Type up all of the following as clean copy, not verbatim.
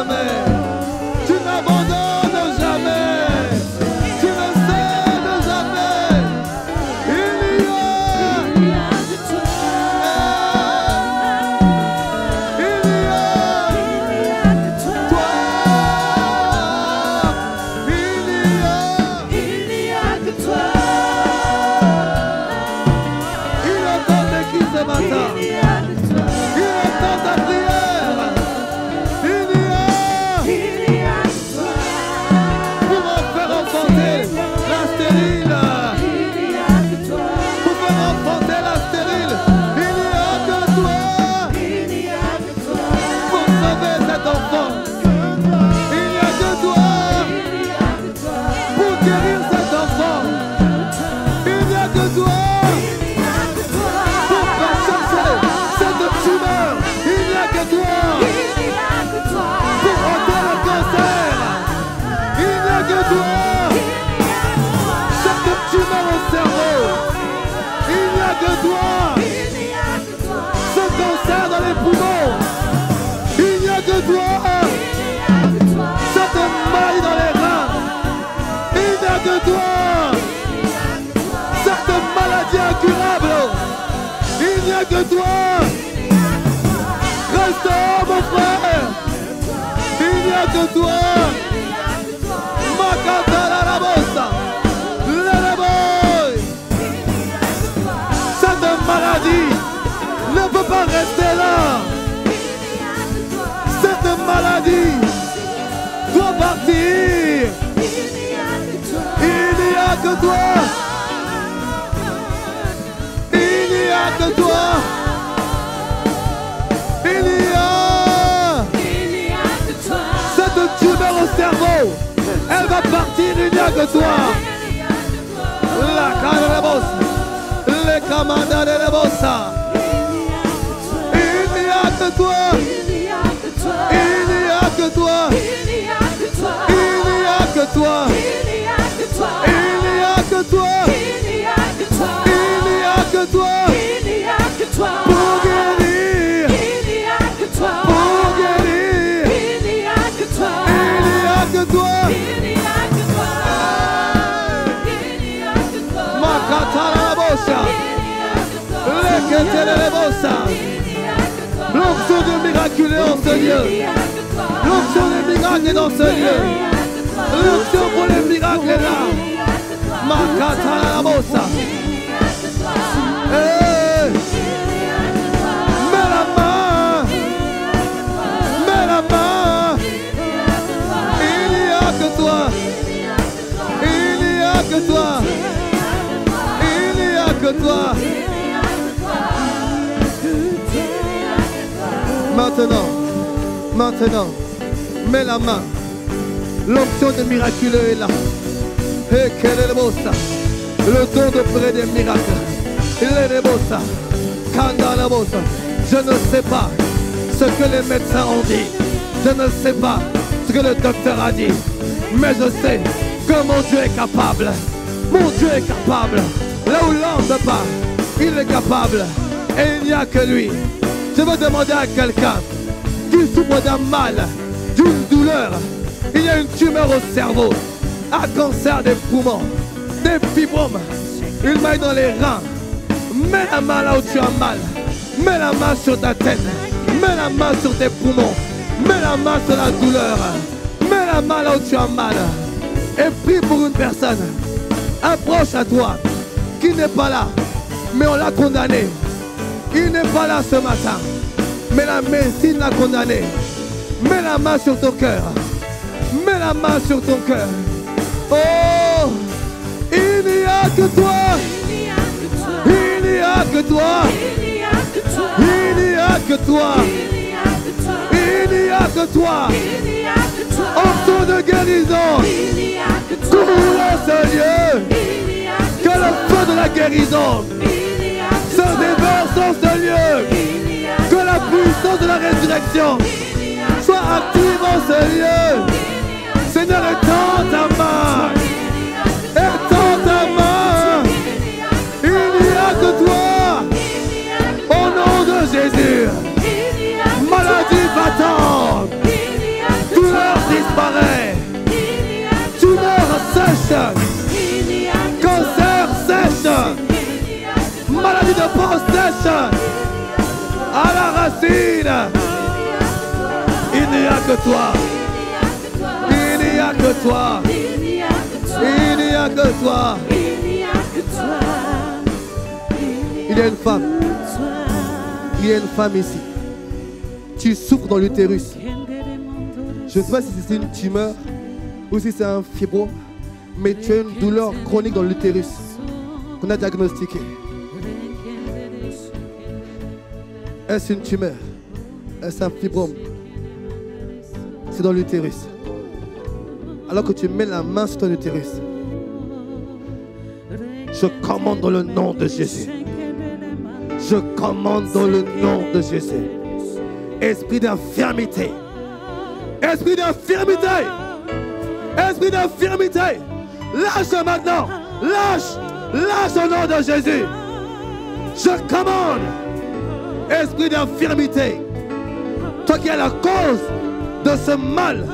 jamais. Tu n'abandonnes jamais. Tu ne cèdes jamais. Il y a que toi. Il y a que toi. Il y a que toi. Il entend tes cris ce matin. Il entend ta prière. Il y a pour en faire enfanter la stérile. Pour faire enfanter la stérile. Il n'y a que toi. Pour sauver cet enfant. Il n'y a que toi. Pour guérir cet enfant. Il n'y a que toi. Pour faire chercher cette tumeur. Il n'y a que toi. Pour ôter le cancer. Il n'y a que toi. Cette tumeur au cerveau. Il n'y a que toi. Ce cancer dans les poumons. Il n'y a que toi. Cette maladie dans les reins. Il n'y a que toi. Cette maladie incurable. Il n'y a que toi. Restaure mon frère. Il n'y a que toi. Makatala la bossa. Lele boy. Cette maladie ne peut pas rester là. Cette maladie doit partir. Il n'y a que toi. Il n'y a que toi. Il y a cette tumeur au cerveau. Elle va partir, il n'y a que toi. La cara de bossa. Les commandas de bossa. Il n'y a que toi. Il n'y a que toi. Il n'y a que toi. Il n'y a que toi. Il n'y a que toi. Pour guérir. Pour guérir. Il n'y a que toi. Makatala la bossa. Leketele la bossa. L'onction de miracle est en ce lieu. L'onction des miracles est dans ce lieu. L'onction pour les miracles est là. Makatala la bossa. Hey. Mets la main. Mets la main. Il n'y a que toi. Il n'y a que toi. Il n'y a que toi. Maintenant, mets la main. L'onction de miraculeux est là. Et quel est le beau ça? Le don de près des miracles. Il est le beau ça. Je ne sais pas ce que les médecins ont dit. Je ne sais pas ce que le docteur a dit. Mais je sais que mon Dieu est capable. Mon Dieu est capable. Là où l'homme ne peut pas, il est capable. Et il n'y a que lui. Je veux demander à quelqu'un qui souffre d'un mal, d'une douleur. Il y a une tumeur au cerveau, un cancer des poumons, des fibromes, une maille dans les reins. Mets la main là où tu as mal. Mets la main sur ta tête. Mets la main sur tes poumons. Mets la main sur la douleur. Mets la main là où tu as mal. Et prie pour une personne. Approche à toi qui n'est pas là, mais on l'a condamné. Il n'est pas là ce matin, mais la médecine l'a condamné. Mets la main sur ton cœur. Mets la main sur ton cœur. Oh, il n'y a que toi. Il n'y a que toi. Il n'y a que toi. Il n'y a que toi. Onction de guérison. Cours dans ce lieu. Que le feu de la guérison se déverse dans ce lieu. Que la puissance de la résurrection soit active en ce lieu. Seigneur, étends ta main. Étends ta main. Il n'y a que toi. Au nom de Jésus. Maladie va-t'en. Il n'y a que toi. Il n'y a que toi. Il n'y a que toi. Il y a une femme. Il y a une femme ici. Tu souffres dans l'utérus. Je ne sais pas si c'est une tumeur ou si c'est un fibrome, mais tu as une douleur chronique dans l'utérus qu'on a diagnostiquée. Est-ce une tumeur? Est-ce un fibrome? C'est dans l'utérus. Alors que tu mets la main sur ton utérus, je commande dans le nom de Jésus. Je commande dans le nom de Jésus. Esprit d'infirmité. Esprit d'infirmité. Esprit d'infirmité. Lâche maintenant. Lâche. Lâche au nom de Jésus. Je commande. Esprit d'infirmité. Toi qui es la cause de ce mal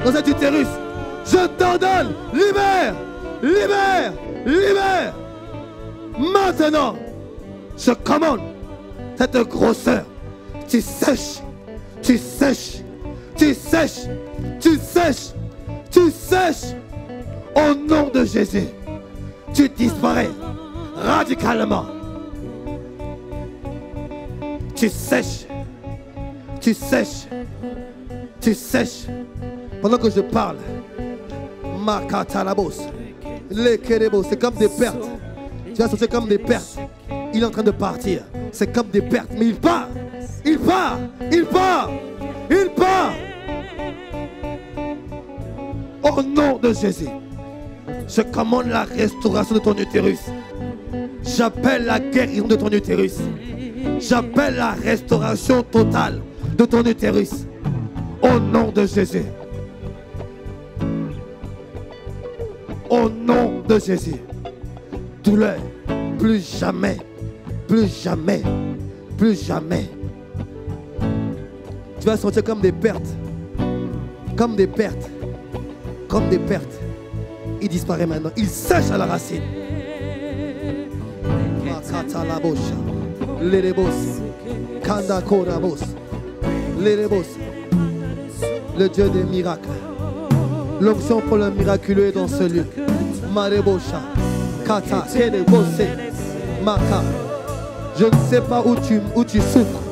dans cet utérus, je t'ordonne. Libère. Libère. Libère. Maintenant. Je commande cette grosseur. Tu sèches. Tu sèches. Tu sèches. Tu sèches. Tu sèches. Au nom de Jésus. Tu disparais radicalement. Tu sèches. Tu sèches. Tu sèches. Pendant que je parle. Makatalabos. Lekerebo. C'est comme des pertes. Tu vas sentir comme des pertes. Il est en train de partir. C'est comme des pertes. Mais il part. Il part. Il part. Il part. Au nom de Jésus. Je commande la restauration de ton utérus. J'appelle la guérison de ton utérus. J'appelle la restauration totale de ton utérus. Au nom de Jésus. Au nom de Jésus. Douleur. Plus jamais. Plus jamais. Plus jamais. Tu vas sentir comme des pertes. Comme des pertes. Comme des pertes. Il disparaît maintenant. Il sèche à la racine. Le Dieu des miracles. L'onction pour le miraculeux est dans ce lieu. Marebosha. Kata. Maka. Je ne sais pas où tu souffres.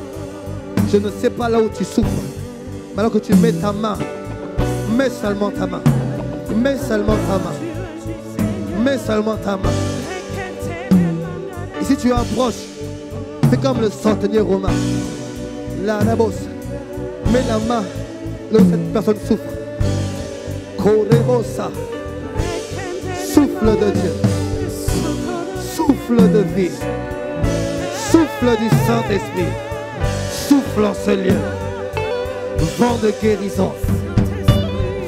Je ne sais pas là où tu souffres. Mais alors que tu mets ta main, mets seulement ta main. Mets seulement ta main. Mets seulement ta main. Et si tu approches, fais comme le centenier romain. La rabos. Mets la main là où cette personne souffre. Korebosa. Souffle de Dieu. Souffle de vie. Souffle du Saint-Esprit. Souffle en ce lieu. Vent de guérison.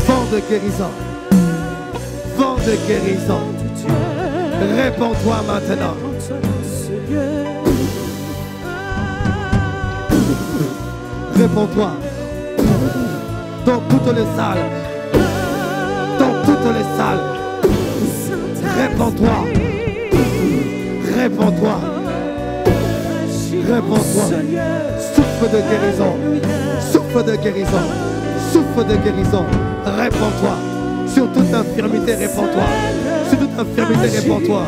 Vent de guérison. Vent de guérison. Réponds-toi maintenant. Réponds-toi. Dans toutes les salles. Dans toutes les salles. Réponds-toi. Réponds-toi. Réponds-toi. Souffle de guérison. Souffle de guérison. Souffle de guérison. Réponds-toi. Sur toute infirmité, réponds-toi. Sur toute infirmité, réponds-toi.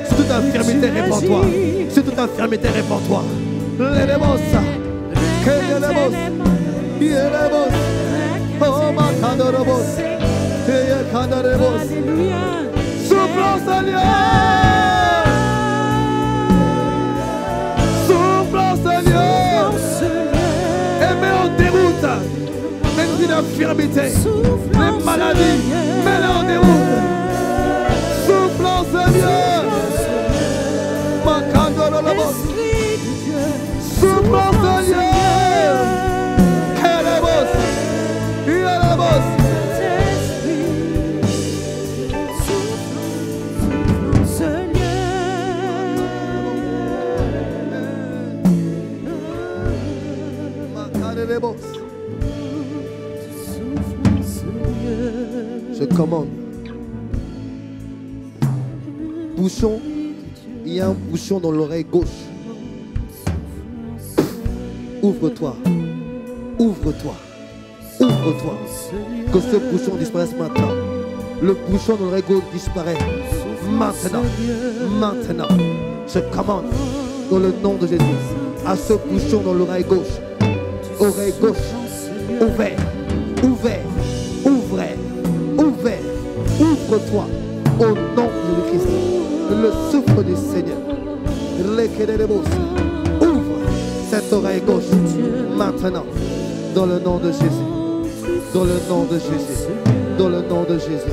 Sur toute infirmité, réponds-toi. Sur toute infirmité, réponds-toi. L'élébos. Quel élébos. L'élébos. Oh ma candarabos. Teye candarabos. Souffle en ce lieu. Souffle en ce lieu. Et mets en déroute l'esprit d'infirmité, les maladies, mets-les en déroute. Souffle en ce lieu. Macandorolobos. Souffle en ce lieu. Kelebos. Yelebos. Je commande. Bouchon, il y a un bouchon dans l'oreille gauche. Ouvre-toi. Ouvre-toi. Ouvre-toi. Que ce bouchon disparaisse maintenant. Le bouchon de l'oreille gauche disparaît. Maintenant. Maintenant. Je commande dans le nom de Jésus à ce bouchon dans l'oreille gauche. Oreille gauche. Ouvert. Ouvert. Ouvert. Ouvert. Ouvre-toi. Au nom de Christ. Le souffle du Seigneur. Ouvre cette oreille gauche maintenant. Dans le nom de Jésus. Dans le nom de Jésus. Dans le nom de Jésus.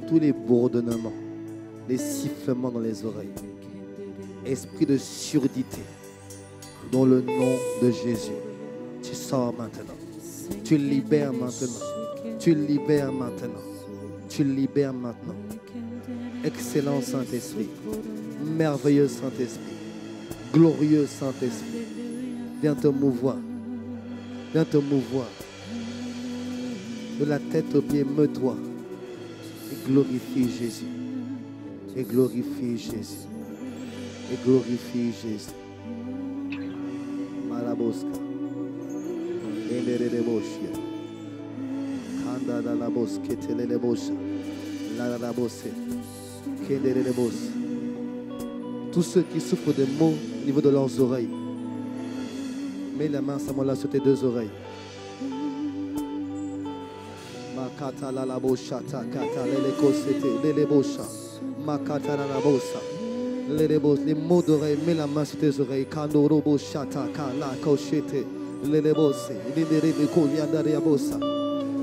Tous les bourdonnements, les sifflements dans les oreilles, esprit de surdité, dans le nom de Jésus, tu sors maintenant, tu libères maintenant, tu libères maintenant, tu libères maintenant. Excellent Saint-Esprit, merveilleux Saint-Esprit, glorieux Saint-Esprit, viens te mouvoir, viens te mouvoir, de la tête aux pieds, meut-toi. Et glorifie Jésus. Et glorifie Jésus. Et glorifie Jésus. Malaboska. Eleleboshia. Kanda da la boske telelebosha. La la bose. Kedelebos. Tous ceux qui souffrent de maux au niveau de leurs oreilles, mets la main là sur tes deux oreilles. Makata la bosha ta kata lele kosete lele bosha makata la bosa lele bos les mots d'oreille mets la main sur tes oreilles kando robo shata kala koshete lele bose lele kolyandare bosa.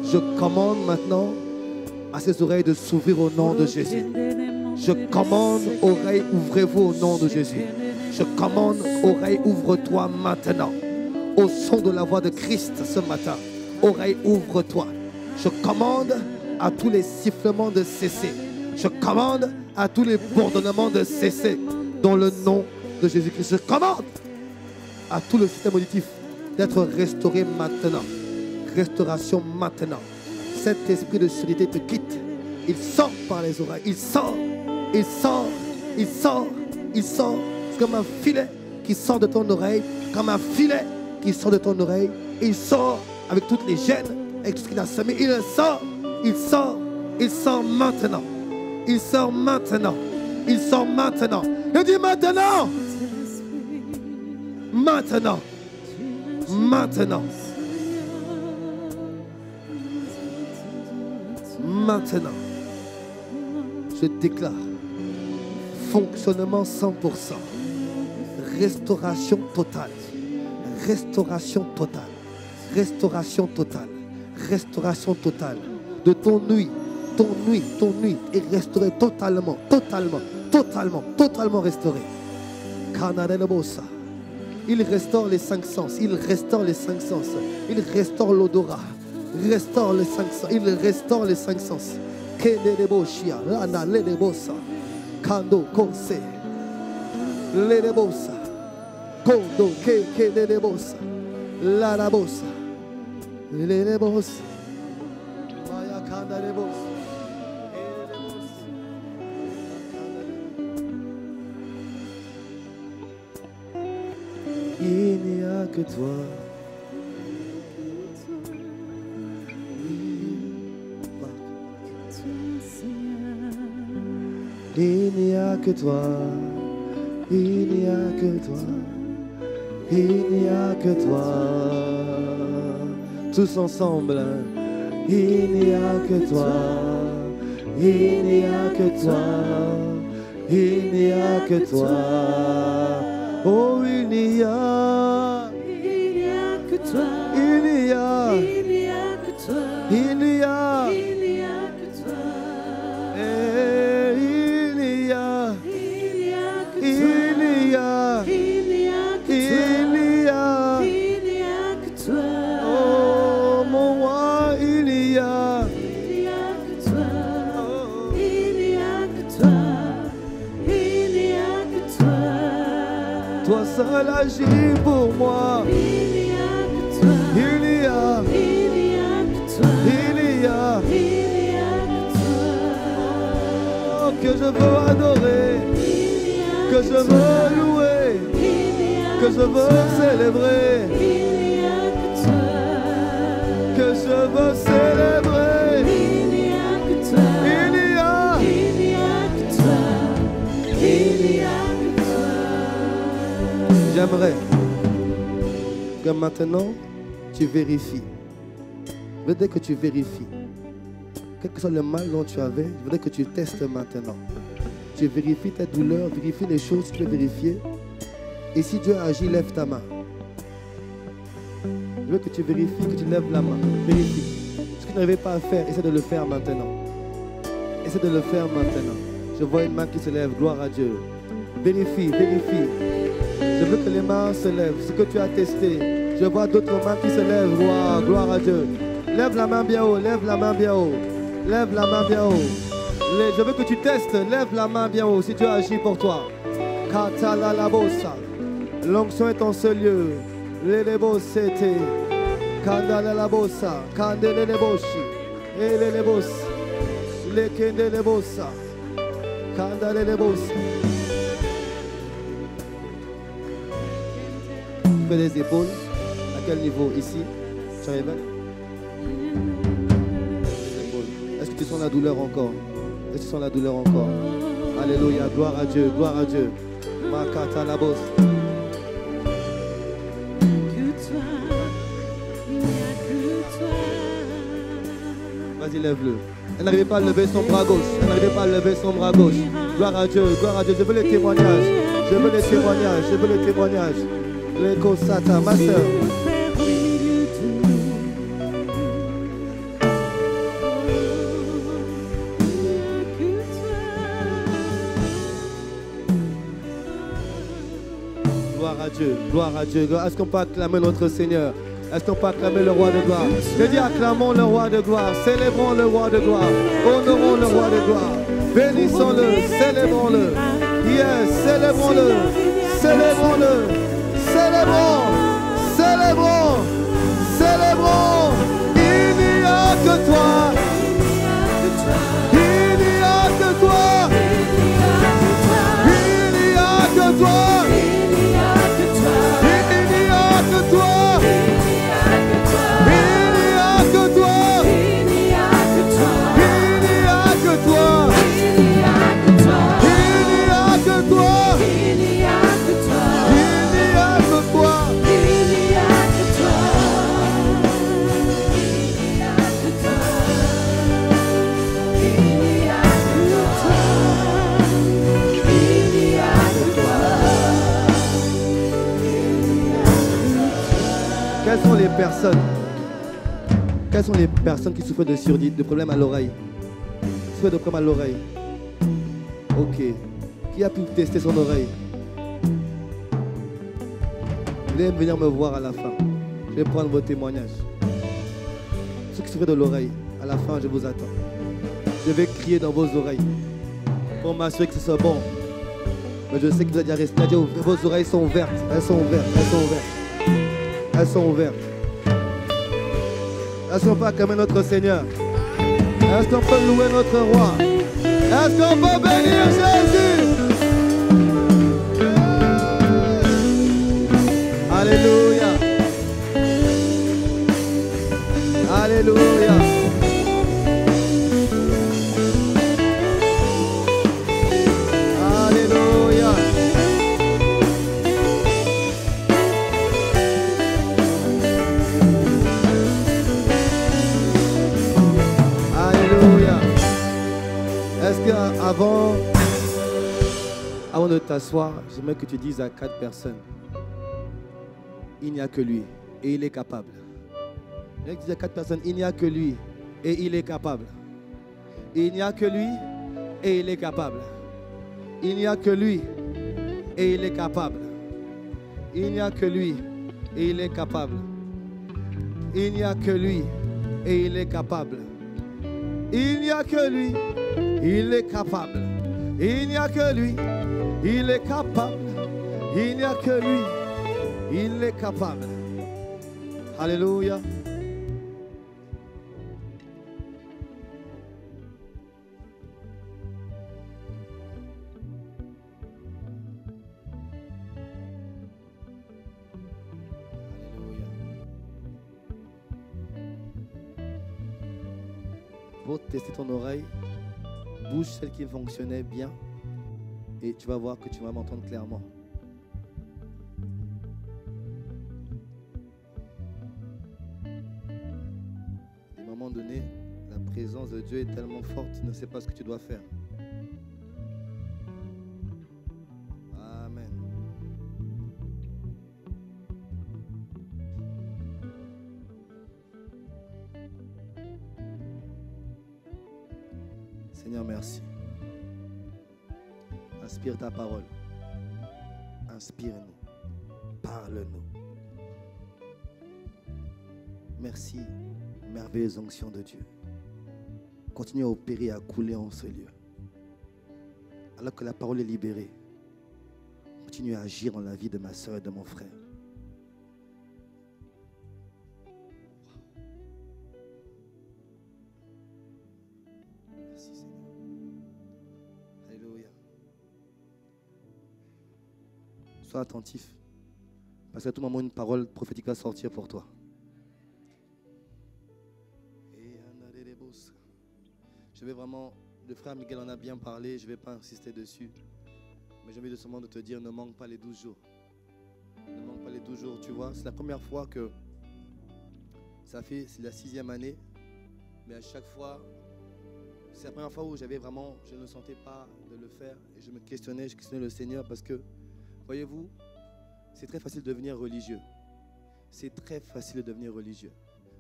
Je commande maintenant à ces oreilles de s'ouvrir au nom de Jésus. Je commande oreilles, ouvrez-vous au nom de Jésus. Je commande oreilles, ouvre-toi maintenant au son de la voix de Christ ce matin. Oreilles, ouvre-toi. Je commande à tous les sifflements de cesser. Je commande à tous les bourdonnements de cesser. Dans le nom de Jésus-Christ. Je commande à tout le système auditif d'être restauré maintenant. Restauration maintenant. Cet esprit de surdité te quitte. Il sort par les oreilles. Il sort. Il sort. Il sort. Il sort. C'est comme un filet qui sort de ton oreille. Comme un filet qui sort de ton oreille. Il sort avec toutes les gènes. Avec tout ce qu'il a semé, il sort, il sort, il sort maintenant. Il sort maintenant. Il sort maintenant. Il dit maintenant. Maintenant. Maintenant. Maintenant. Je déclare fonctionnement 100%. Restauration totale. Restauration totale. Restauration totale. Restauration totale de ton nuit est restaurée totalement restaurée. Il restaure les cinq sens, il restaure les cinq sens, il restaure l'odorat, restaure les cinq sens, il restaure les cinq sens. Kando kose lelebosa kondo ke lelebosa la la bosa. Les boss, Maya Kanda les boss, il n'y a que toi. Il n'y a que toi. Il n'y a que toi. Il n'y a que toi. Tous ensemble, il n'y a que toi, il n'y a que toi, il n'y a que toi, oh il n'y a que toi, il n'y a que toi, il n'y a que toi, il n'y a que toi, il n'y a seul agit pour moi. Il y a que toi. Il y a que toi. Il y a que toi. oh, que je veux adorer, que je veux louer, que je veux célébrer, Il y a que toi. que je veux célébrer. Il y a que toi. Il y a que toi. Il y a que toi. J'aimerais que maintenant tu vérifies. Je voudrais que tu vérifies. Quel que soit le mal dont tu avais, je voudrais que tu testes maintenant. Tu vérifies tes douleurs, vérifie les choses que tu peux vérifier. Et si Dieu agit, lève ta main. Je veux que tu vérifies, que tu lèves la main. Vérifie. Ce que tu n'arrivais pas à faire, essaie de le faire maintenant. Essaie de le faire maintenant. Je vois une main qui se lève, gloire à Dieu. Vérifie, vérifie. Je veux que les mains se lèvent. Ce que tu as testé, je vois d'autres mains qui se lèvent. Wow, gloire à Dieu. Lève la main bien haut, lève la main bien haut. Lève la main bien haut. Je veux que tu testes, lève la main bien haut si Dieu agit pour toi. Katala la bossa. L'onction est en ce lieu. Lelebo sete. Kandala la bossa. Kandele le boshi. Ele le boss. Lekende le bossa. Kandale le bossa. Tu fais des épaules. À quel niveau? Ici? Tu révèles? Est-ce que tu sens la douleur encore? Est-ce que tu sens la douleur encore? Alléluia, gloire à Dieu, gloire à Dieu. Makata la bosse. Vas-y, lève-le. Elle n'arrivait pas à lever son bras gauche. Elle n'arrivait pas à lever son bras gauche. Gloire à Dieu, gloire à Dieu. Je veux les témoignages. Je veux les témoignages. Je veux les témoignages. Les Kosata, ma soeur. Gloire à Dieu, gloire à Dieu. Est-ce qu'on peut acclamer notre Seigneur? Est-ce qu'on peut acclamer le roi de gloire? Je dis acclamons le roi de gloire, célébrons le roi de gloire, honorons le roi de gloire, bénissons-le, célébrons-le. Yes, célébrons-le, célébrons-le, célébrons, célébrons, célébrons. Il n'y a que toi, il n'y a que toi, il n'y a que toi. Quelles sont les personnes qui souffrent de surdite, de problèmes à l'oreille? Souffrent de problèmes à l'oreille. Ok. Qui a pu tester son oreille? Vous allez venir me voir à la fin. Je vais prendre vos témoignages. Ceux qui souffrent de l'oreille, à la fin, je vous attends. Je vais crier dans vos oreilles pour m'assurer que ce soit bon. Mais je sais que vous allez rester. Vos oreilles sont ouvertes. Elles sont ouvertes. Elles sont ouvertes. Elles sont ouvertes. Est-ce qu'on peut acclamer notre Seigneur? Est-ce qu'on peut louer notre roi? Est-ce qu'on peut bénir Jésus? Alléluia. Alléluia. Alléluia. Est-ce qu'avant de t'asseoir, j'aimerais que tu dises à 4 personnes, il n'y a que lui et il est capable. J'aimerais que tu dises à 4 personnes, il n'y a que lui et il est capable. Il n'y a que lui et il est capable. Il n'y a que lui et il est capable. Il n'y a que lui et il est capable. Il n'y a que lui et il est capable. Il n'y a que lui, il est capable. Il n'y a que lui, il est capable. Il n'y a que lui. Il est capable. Alléluia. Pour tester ton oreille, bouge celle qui fonctionnait bien et tu vas voir que tu vas m'entendre clairement. À un moment donné, la présence de Dieu est tellement forte, tu ne sais pas ce que tu dois faire. Amen. Seigneur, merci. Inspire ta parole. Inspire-nous. Parle-nous. Merci, merveilleuse onction de Dieu. Continue à opérer et à couler en ce lieu. Alors que la parole est libérée, continue à agir dans la vie de ma soeur et de mon frère. Merci Seigneur. Alléluia. Sois attentif. Parce qu'à tout moment, une parole prophétique va sortir pour toi. Je vais vraiment, le frère Miguel en a bien parlé, je ne vais pas insister dessus. Mais j'ai envie de seulement de te dire, ne manque pas les 12 jours. Ne manque pas les 12 jours, tu vois. C'est la première fois que, c'est la 6e année. Mais à chaque fois, c'est la première fois où j'avais vraiment, je ne sentais pas de le faire. Et je questionnais le Seigneur parce que, voyez-vous, c'est très facile de devenir religieux. C'est très facile de devenir religieux.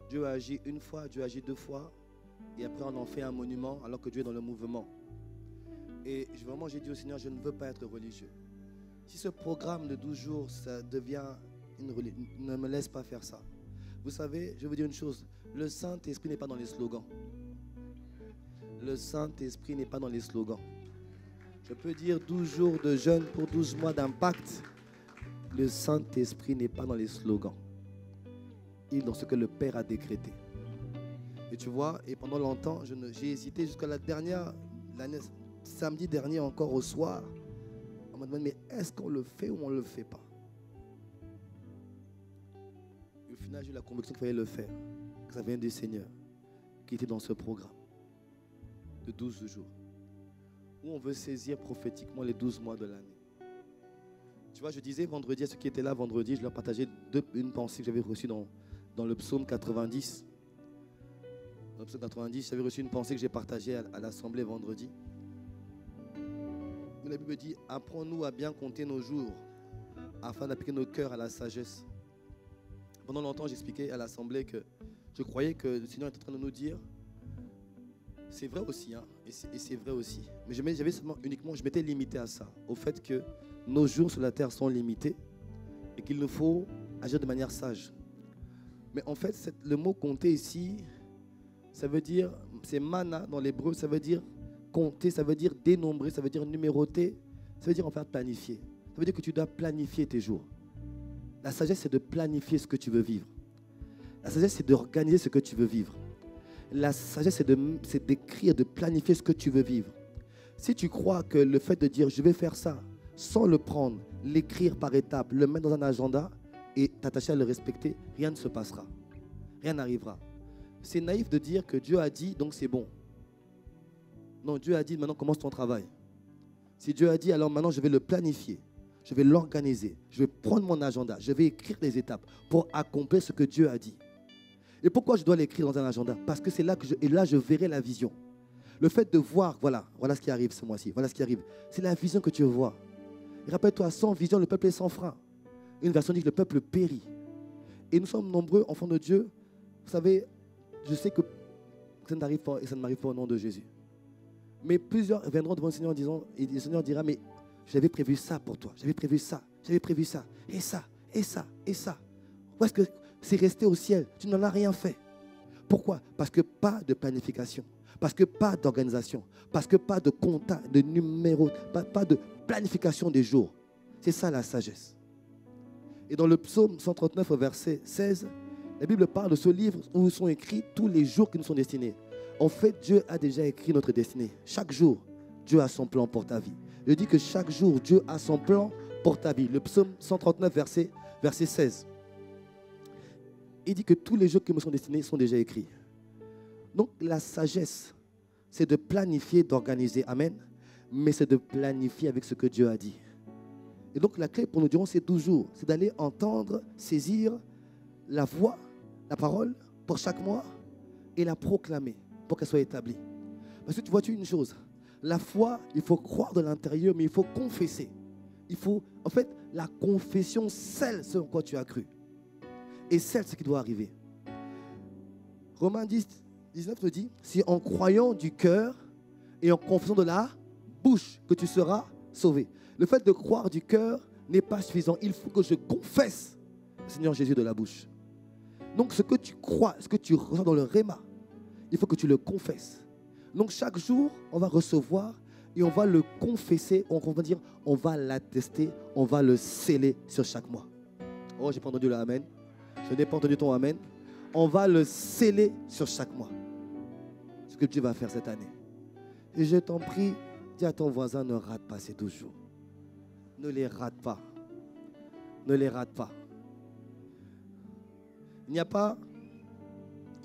Dieu a agi une fois, Dieu a agi 2 fois. Et après, on en fait un monument alors que Dieu est dans le mouvement. Et vraiment, j'ai dit au Seigneur, je ne veux pas être religieux. Si ce programme de 12 jours, ça devient une religion, ne me laisse pas faire ça. Vous savez, je vais vous dire une chose. Le Saint-Esprit n'est pas dans les slogans. Le Saint-Esprit n'est pas dans les slogans. Je peux dire 12 jours de jeûne pour 12 mois d'impact. Le Saint-Esprit n'est pas dans les slogans. Il est dans ce que le Père a décrété. Et tu vois, et pendant longtemps, j'ai hésité jusqu'à l'année, samedi dernier encore au soir. On m'a demandé, mais est-ce qu'on le fait ou on ne le fait pas? Et au final, j'ai eu la conviction qu'il fallait le faire. Que ça vient du Seigneur qui était dans ce programme de 12 jours. Où on veut saisir prophétiquement les 12 mois de l'année. Tu vois, je disais vendredi à ceux qui étaient là vendredi, je leur partageais une pensée que j'avais reçue dans le psaume 90. Dans le psaume 90, j'avais reçu une pensée que j'ai partagée à l'assemblée vendredi. Où la Bible dit, apprends-nous à bien compter nos jours afin d'appliquer nos cœurs à la sagesse. Pendant longtemps, j'expliquais à l'assemblée que je croyais que le Seigneur était en train de nous dire, c'est vrai aussi, hein, et c'est vrai aussi. Mais je m'étais limité à ça, au fait que nos jours sur la terre sont limités et qu'il nous faut agir de manière sage. Mais en fait, le mot compter ici, ça veut dire, c'est mana dans l'hébreu, ça veut dire compter, ça veut dire dénombrer, ça veut dire numéroter, ça veut dire en fait planifier. Ça veut dire que tu dois planifier tes jours. La sagesse, c'est de planifier ce que tu veux vivre. La sagesse, c'est d'organiser ce que tu veux vivre. La sagesse, c'est d'écrire, de planifier ce que tu veux vivre. Si tu crois que le fait de dire, je vais faire ça, sans le prendre, l'écrire par étapes, le mettre dans un agenda et t'attacher à le respecter, rien ne se passera. Rien n'arrivera. C'est naïf de dire que Dieu a dit, donc c'est bon. Non, Dieu a dit, maintenant commence ton travail. Si Dieu a dit, alors maintenant je vais le planifier. Je vais l'organiser. Je vais prendre mon agenda. Je vais écrire les étapes pour accomplir ce que Dieu a dit. Et pourquoi je dois l'écrire dans un agenda? Parce que c'est là que je verrai la vision. Le fait de voir, voilà ce qui arrive ce mois-ci. Voilà ce qui arrive. C'est la vision que tu vois. Et rappelle-toi, sans vision, le peuple est sans frein. Une version dit que le peuple périt. Et nous sommes nombreux, enfants de Dieu. Vous savez, je sais que ça ne m'arrive pas et ça ne m'arrive pas au nom de Jésus. Mais plusieurs viendront devant le Seigneur en disant, et le Seigneur dira, mais j'avais prévu ça pour toi, j'avais prévu ça, et ça, et ça, et ça. Où est-ce que c'est resté au ciel? Tu n'en as rien fait. Pourquoi? Parce que pas de planification, parce que pas d'organisation, parce que pas de compta, de numéro, pas de planification des jours. C'est ça la sagesse. Et dans le psaume 139, au verset 16, la Bible parle de ce livre où sont écrits tous les jours qui nous sont destinés. En fait, Dieu a déjà écrit notre destinée. Chaque jour, Dieu a son plan pour ta vie. Je dis que chaque jour, Dieu a son plan pour ta vie. Le psaume 139, verset 16. Il dit que tous les jours qui me sont destinés sont déjà écrits. Donc, la sagesse, c'est de planifier, d'organiser. Amen. Mais c'est de planifier avec ce que Dieu a dit. Et donc, la clé pour nous, durant ces 12 jours, c'est d'aller entendre, saisir la voix, la parole pour chaque mois et la proclamer pour qu'elle soit établie. Parce que tu vois-tu une chose, la foi, il faut croire de l'intérieur, mais il faut confesser. Il faut, en fait, la confession scelle ce en quoi tu as cru. Et scelle ce qui doit arriver. Romains 10, 19 te dit, c'est en croyant du cœur et en confessant de la bouche que tu seras sauvé. Le fait de croire du cœur n'est pas suffisant. Il faut que je confesse le Seigneur Jésus de la bouche. Donc ce que tu crois, ce que tu ressens dans le réma, il faut que tu le confesses. Donc chaque jour, on va recevoir et on va le confesser, on va dire, on va l'attester, on va le sceller sur chaque mois. Oh, j'ai pas entendu le amen. Je n'ai pas entendu ton amen. On va le sceller sur chaque mois. Ce que Dieu va faire cette année. Et je t'en prie, dis à ton voisin, ne rate pas ces 12 jours. Ne les rate pas. Ne les rate pas. Il n'y a pas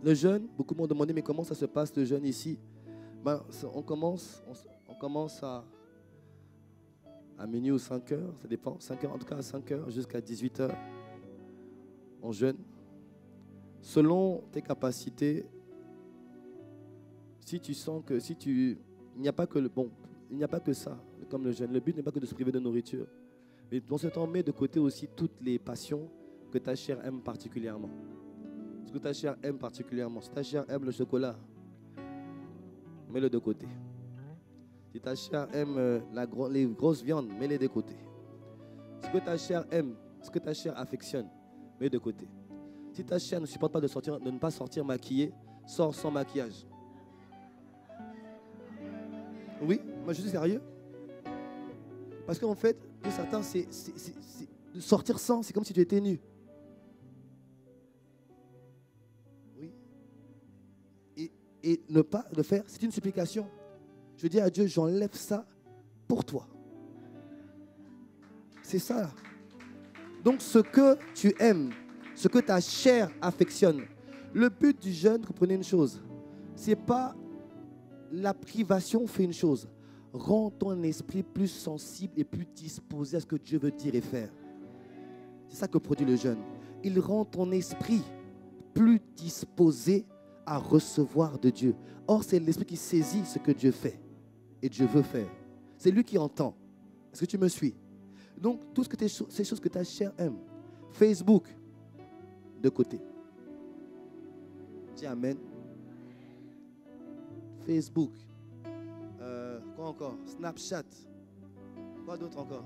le jeûne. Beaucoup m'ont demandé, mais comment ça se passe le jeûne ici? On commence à minuit ou 5 heures, ça dépend. 5 heures, en tout cas à 5 heures jusqu'à 18 heures. On jeûne. Selon tes capacités, si tu sens que il n'y a pas que il n'y a pas que ça, comme le jeûne. Le but n'est pas que de se priver de nourriture. Mais dans ce temps, mets de côté aussi toutes les passions que ta chair aime particulièrement. Ce que ta chair aime particulièrement. Si ta chair aime le chocolat, mets-le de côté. Si ta chair aime les grosses viandes, mets-les de côté. Ce que ta chair aime, ce que ta chair affectionne, mets-le de côté. Si ta chair ne supporte pas de ne pas sortir maquillée, sors sans maquillage. Oui, moi je suis sérieux. Parce qu'en fait, pour certains, de sortir sans, c'est comme si tu étais nu. Oui. Et ne pas le faire, c'est une supplication. Je dis à Dieu, j'enlève ça pour toi. C'est ça. Donc ce que tu aimes, ce que ta chair affectionne, le but du jeûne, comprenez une chose, c'est pas la privation fait une chose. Rends ton esprit plus sensible et plus disposé à ce que Dieu veut dire et faire. C'est ça que produit le jeûne. Il rend ton esprit plus disposé à recevoir de Dieu. Or, c'est l'esprit qui saisit ce que Dieu fait et Dieu veut faire. C'est lui qui entend. Est-ce que tu me suis? Donc, tout ce que ces choses que ta chair aime. Facebook, de côté. Dis Amen. Facebook. Quoi encore? Snapchat. Quoi d'autre encore?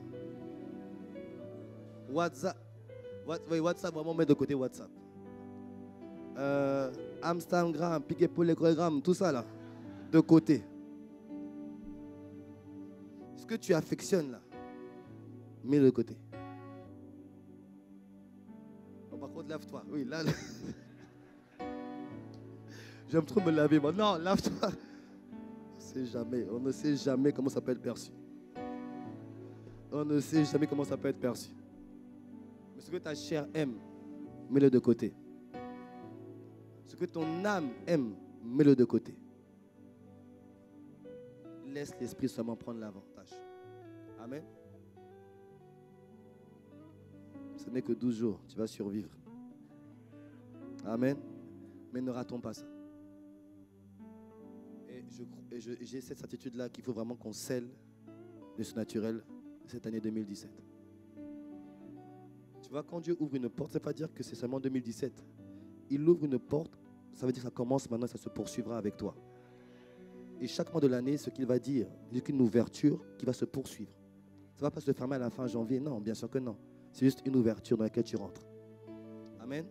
WhatsApp. WhatsApp, vraiment mettre de côté WhatsApp. Instagram, piquer pour les chorégraphes, tout ça là. De côté. Ce que tu affectionnes là, mets de côté. Oh, par contre, lave-toi. Oui, là. J'aime trop me laver, moi. Non, lave-toi. On ne sait jamais comment ça peut être perçu. On ne sait jamais comment ça peut être perçu. Mais ce que ta chair aime, mets-le de côté. Ce que ton âme aime, mets-le de côté. Laisse l'esprit seulement prendre l'avantage. Amen. Ce n'est que 12 jours, tu vas survivre. Amen. Mais ne ratons pas ça. Et j'ai cette certitude-là qu'il faut vraiment qu'on scelle le surnaturel cette année 2017. Tu vois, quand Dieu ouvre une porte, ça ne veut pas dire que c'est seulement 2017. Il ouvre une porte, ça veut dire que ça commence maintenant, ça se poursuivra avec toi. Et chaque mois de l'année, ce qu'il va dire, c'est une ouverture qui va se poursuivre. Ça ne va pas se fermer à la fin janvier, non, bien sûr que non. C'est juste une ouverture dans laquelle tu rentres. Amen.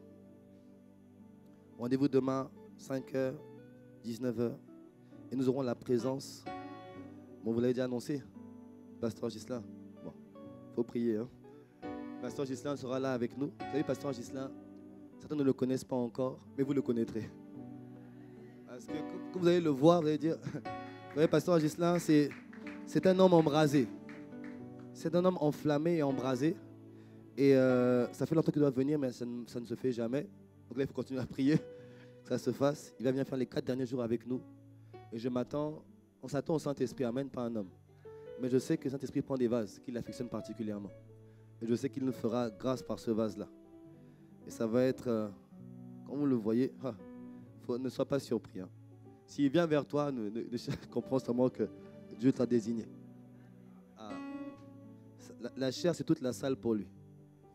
Rendez-vous demain, 5h, 19h. Et nous aurons la présence. Bon, vous l'avez déjà annoncé, Pasteur Gisela. Bon, il faut prier. Hein. Pasteur Ghislain sera là avec nous. Vous savez, Pasteur Ghislain, certains ne le connaissent pas encore, mais vous le connaîtrez. Parce que quand vous allez le voir, vous allez dire, vous voyez, Pasteur Ghislain, c'est un homme embrasé. C'est un homme enflammé et embrasé. Et ça fait longtemps qu'il doit venir, mais ça ne se fait jamais. Donc là, il faut continuer à prier que ça se fasse. Il va venir faire les 4 derniers jours avec nous. Et on s'attend au Saint-Esprit, amen, pas un homme. Mais je sais que le Saint-Esprit prend des vases qu'il affectionne particulièrement. Et je sais qu'il nous fera grâce par ce vase-là. Et ça va être, comme vous le voyez, ne sois pas surpris. Hein. S'il vient vers toi, comprends seulement que Dieu t'a désigné. La chair, c'est toute la salle pour lui.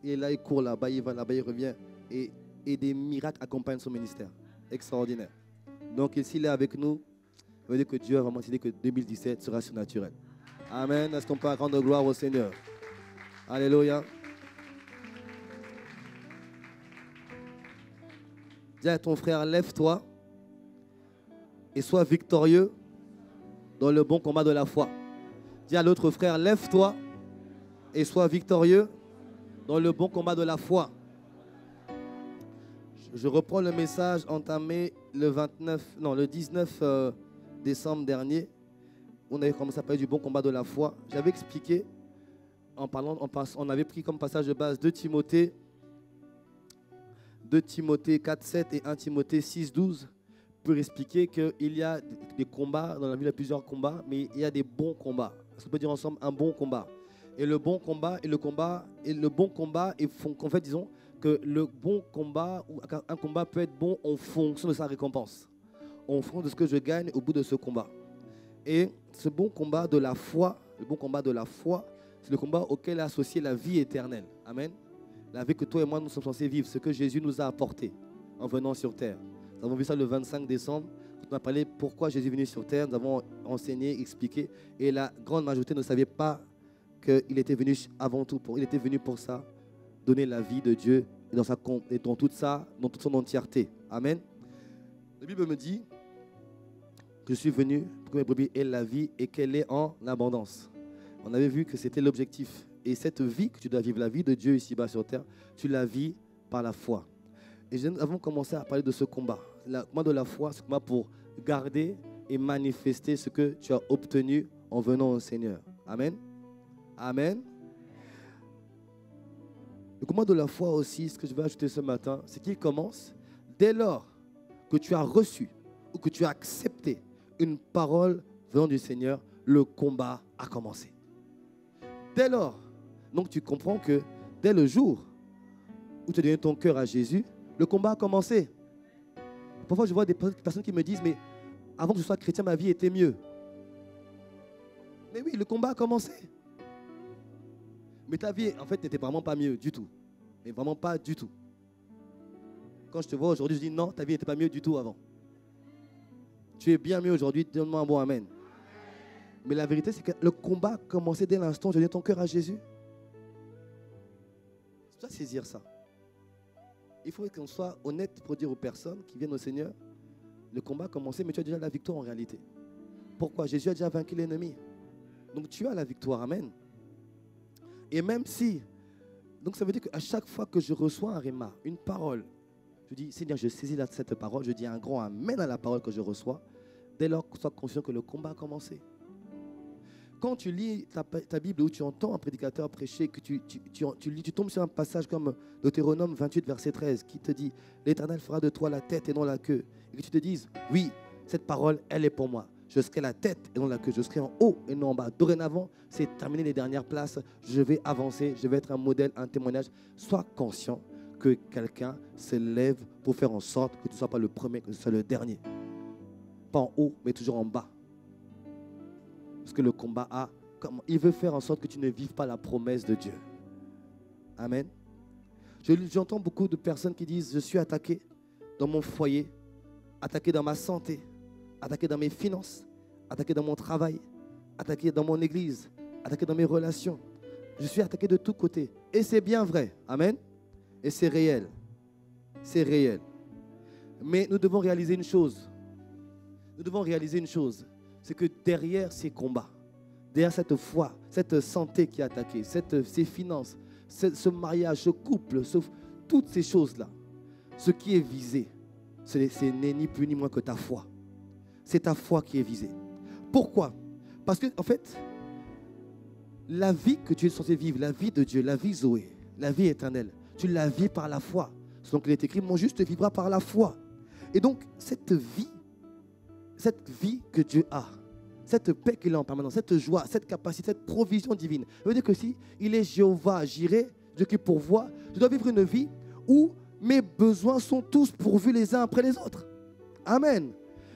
Et là, il court là-bas, il va là-bas, il revient. Et des miracles accompagnent son ministère. Extraordinaire. Donc, s'il est avec nous, ça veut dire que Dieu a vraiment décidé que 2017 sera surnaturel. Amen. Est-ce qu'on peut rendre gloire au Seigneur? Alléluia. Dis à ton frère, lève-toi et sois victorieux dans le bon combat de la foi. Dis à l'autre frère, lève-toi et sois victorieux dans le bon combat de la foi. Je reprends le message entamé le 19 décembre dernier. On avait commencé à parler du bon combat de la foi. J'avais expliqué, on avait pris comme passage de base 2 Timothée 4:7 et 1 Timothée 6:12 pour expliquer qu'il y a des combats, dans la vie il y a plusieurs combats, mais il y a des bons combats. Est-ce qu'on peut dire ensemble un bon combat? Et le bon combat et le bon combat, et en fait, disons que le bon combat, ou un combat peut être bon en fonction de sa récompense, en fonction de ce que je gagne au bout de ce combat. Et ce bon combat de la foi, c'est le combat auquel est associée la vie éternelle. Amen. La vie que toi et moi nous sommes censés vivre, ce que Jésus nous a apporté en venant sur terre. Nous avons vu ça le 25 décembre. On a parlé pourquoi Jésus est venu sur terre. Nous avons enseigné, expliqué. Et la grande majorité ne savait pas qu'il était venu avant tout. Il était venu pour ça, donner la vie de Dieu et dans toute son entièreté. Amen. La Bible me dit que je suis venu pour que mes brebis aient la vie et qu'elle est en abondance. On avait vu que c'était l'objectif. Et cette vie que tu dois vivre, la vie de Dieu ici-bas sur terre, tu la vis par la foi. Et nous avons commencé à parler de ce combat. Le combat de la foi, c'est un combat pour garder et manifester ce que tu as obtenu en venant au Seigneur. Amen. Amen. Le combat de la foi aussi, ce que je vais ajouter ce matin, c'est qu'il commence dès lors que tu as reçu ou que tu as accepté une parole venant du Seigneur, le combat a commencé. Dès lors, donc tu comprends que dès le jour où tu as donné ton cœur à Jésus, le combat a commencé. Parfois, je vois des personnes qui me disent, mais avant que je sois chrétien, ma vie était mieux. Mais oui, le combat a commencé. Mais ta vie, en fait, n'était vraiment pas mieux du tout. Mais vraiment pas du tout. Quand je te vois aujourd'hui, je dis non, ta vie n'était pas mieux du tout avant. Tu es bien mieux aujourd'hui, donne-moi un bon amen. Mais la vérité, c'est que le combat a commencé dès l'instant où tu as donné ton cœur à Jésus. Tu dois saisir ça. Il faut qu'on soit honnête pour dire aux personnes qui viennent au Seigneur, le combat a commencé, mais tu as déjà la victoire en réalité. Pourquoi? Jésus a déjà vaincu l'ennemi. Donc tu as la victoire, amen. Et même si, donc ça veut dire qu'à chaque fois que je reçois un réma, une parole, je dis, Seigneur, je saisis cette parole, je dis un grand amen à la parole que je reçois, dès lors que tu sois conscient que le combat a commencé. Quand tu lis ta Bible ou tu entends un prédicateur prêcher, que tu tombes sur un passage comme Deutéronome 28, verset 13, qui te dit « L'Éternel fera de toi la tête et non la queue ». Et que tu te dises « Oui, cette parole, elle est pour moi. Je serai la tête et non la queue. Je serai en haut et non en bas. Dorénavant, c'est terminer les dernières places. Je vais avancer. Je vais être un modèle, un témoignage. » Sois conscient que quelqu'un se lève pour faire en sorte que tu ne sois pas le premier, que tu sois le dernier. Pas en haut, mais toujours en bas. Parce que le combat il veut faire en sorte que tu ne vives pas la promesse de Dieu. Amen. J'entends beaucoup de personnes qui disent, je suis attaqué dans mon foyer, attaqué dans ma santé, attaqué dans mes finances, attaqué dans mon travail, attaqué dans mon église, attaqué dans mes relations. Je suis attaqué de tous côtés. Et c'est bien vrai. Amen. Et c'est réel. C'est réel. Mais nous devons réaliser une chose. C'est que derrière ces combats, derrière cette foi, cette santé qui est attaquée, ces finances, ce mariage, ce couple, toutes ces choses-là, ce qui est visé, ce n'est ni plus ni moins que ta foi. C'est ta foi qui est visée. Pourquoi? Parce que, en fait, la vie que tu es censé vivre, la vie de Dieu, la vie Zoé, la vie éternelle, tu la vis par la foi. Donc il est écrit, mon juste vivra par la foi. Et donc, cette vie que Dieu a, cette paix qu'il a en permanence, cette joie, cette capacité, cette provision divine, ça veut dire que si il est Jéhovah, Jireh, Dieu qui pourvoit, je dois vivre une vie où mes besoins sont tous pourvus les uns après les autres. Amen.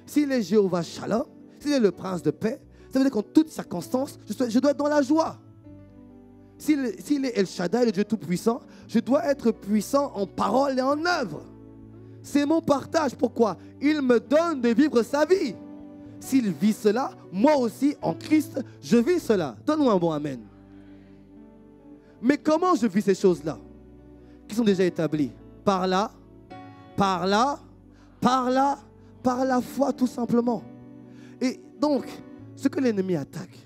S'il est Jéhovah Shalom, s'il est le prince de paix, ça veut dire qu'en toutes circonstances, je dois être dans la joie. S'il est El Shaddai, le Dieu Tout-Puissant, je dois être puissant en parole et en œuvre. C'est mon partage. Pourquoi? Il me donne de vivre sa vie. S'il vit cela, moi aussi, en Christ, je vis cela. Donne-moi un bon amen. Mais comment je vis ces choses-là qui sont déjà établies? Par là, par la foi tout simplement. Et donc, ce que l'ennemi attaque,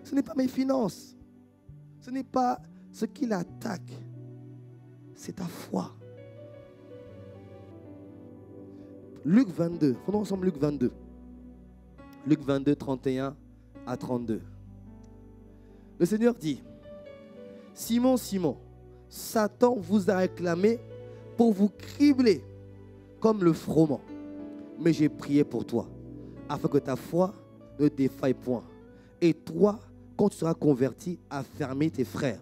ce n'est pas mes finances. Ce n'est pas ce qu'il attaque. C'est ta foi. Luc 22. Prenons ensemble Luc 22. Luc 22, 31 à 32. Le Seigneur dit, Simon, Simon, Satan vous a réclamé pour vous cribler comme le froment. Mais j'ai prié pour toi, afin que ta foi ne défaille point. Et toi, quand tu seras converti, affermis tes frères.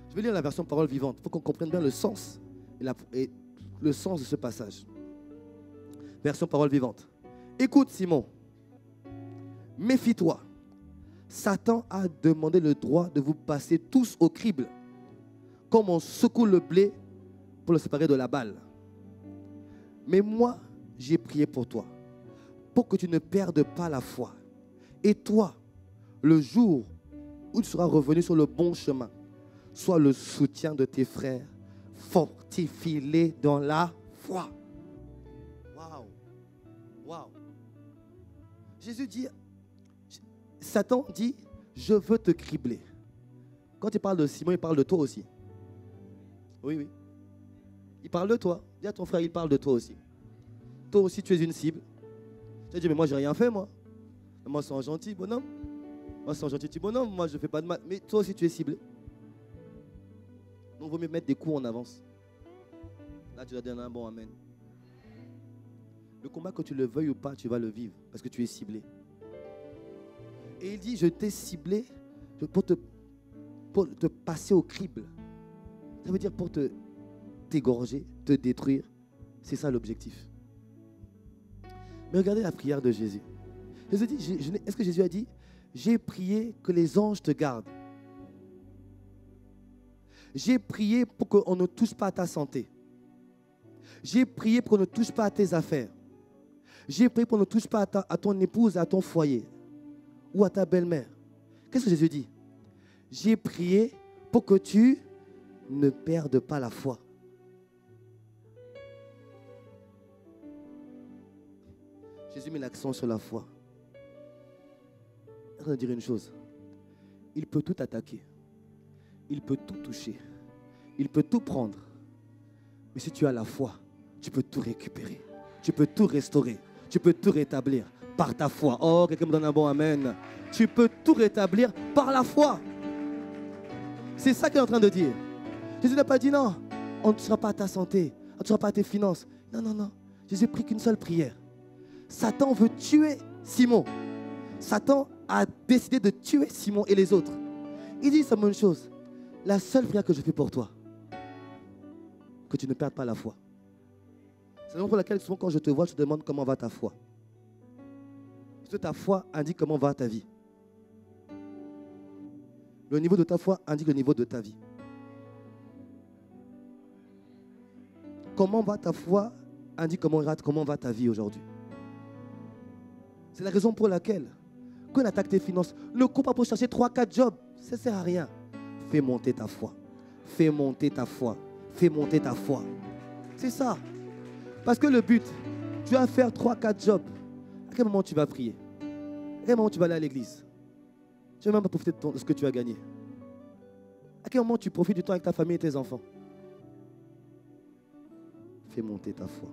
Je vais lire la version parole vivante. Il faut qu'on comprenne bien le sens et le sens de ce passage. Version parole vivante. Écoute Simon, méfie-toi. Satan a demandé le droit de vous passer tous au crible, comme on secoue le blé pour le séparer de la balle. Mais moi, j'ai prié pour toi, pour que tu ne perdes pas la foi. Et toi, le jour où tu seras revenu sur le bon chemin, sois le soutien de tes frères, fortifie-les dans la foi. Waouh! Waouh! Jésus dit, Satan dit, je veux te cribler. Quand il parle de Simon, il parle de toi aussi. Oui, oui. Il parle de toi. Dis à ton frère, il parle de toi aussi. Toi aussi, tu es une cible. Tu as dit, mais moi, je n'ai rien fait, moi. Moi, c'est un gentil bonhomme. Moi, c'est un gentil petit bonhomme. Moi, je ne fais pas de mal. Mais toi aussi, tu es ciblé. Donc, il vaut mieux mettre des coups en avance. Là, tu dois donner un bon amen. Le combat, que tu le veuilles ou pas, tu vas le vivre. Parce que tu es ciblé. Et il dit, je t'ai ciblé pour te passer au crible. Ça veut dire pour t'égorger, te détruire. C'est ça l'objectif. Mais regardez la prière de Jésus. Jésus dit, est-ce que Jésus a dit, j'ai prié que les anges te gardent. J'ai prié pour qu'on ne touche pas à ta santé. J'ai prié pour qu'on ne touche pas à tes affaires. J'ai prié pour qu'on ne touche pas à ton épouse, à ton foyer ou à ta belle-mère. Qu'est-ce que Jésus dit? J'ai prié pour que tu ne perdes pas la foi. Jésus met l'accent sur la foi. Je vais dire une chose. Il peut tout attaquer. Il peut tout toucher. Il peut tout prendre. Mais si tu as la foi, tu peux tout récupérer. Tu peux tout restaurer. Tu peux tout rétablir par ta foi. Oh, quelqu'un me donne un bon amen. Tu peux tout rétablir par la foi. C'est ça qu'il est en train de dire. Jésus n'a pas dit non, on ne touchera pas à ta santé, on ne touchera pas à tes finances. Non, non, non. Jésus prie qu'une seule prière. Satan veut tuer Simon. Satan a décidé de tuer Simon et les autres. Il dit seulement une chose. La seule prière que je fais pour toi, que tu ne perdes pas la foi. C'est la raison pour laquelle souvent quand je te vois, je te demande comment va ta foi. Parce que ta foi indique comment va ta vie. Le niveau de ta foi indique le niveau de ta vie. Comment va ta foi indique comment va ta vie aujourd'hui. C'est la raison pour laquelle, quand on attaque tes finances, ne cours pas pour chercher 3-4 jobs. Ça ne sert à rien. Fais monter ta foi. Fais monter ta foi. Fais monter ta foi. C'est ça. Parce que le but, tu vas faire 3-4 jobs. À quel moment tu vas prier? À quel moment tu vas aller à l'église? Tu ne vas même pas profiter de ce que tu as gagné. À quel moment tu profites du temps avec ta famille et tes enfants? Fais monter ta foi.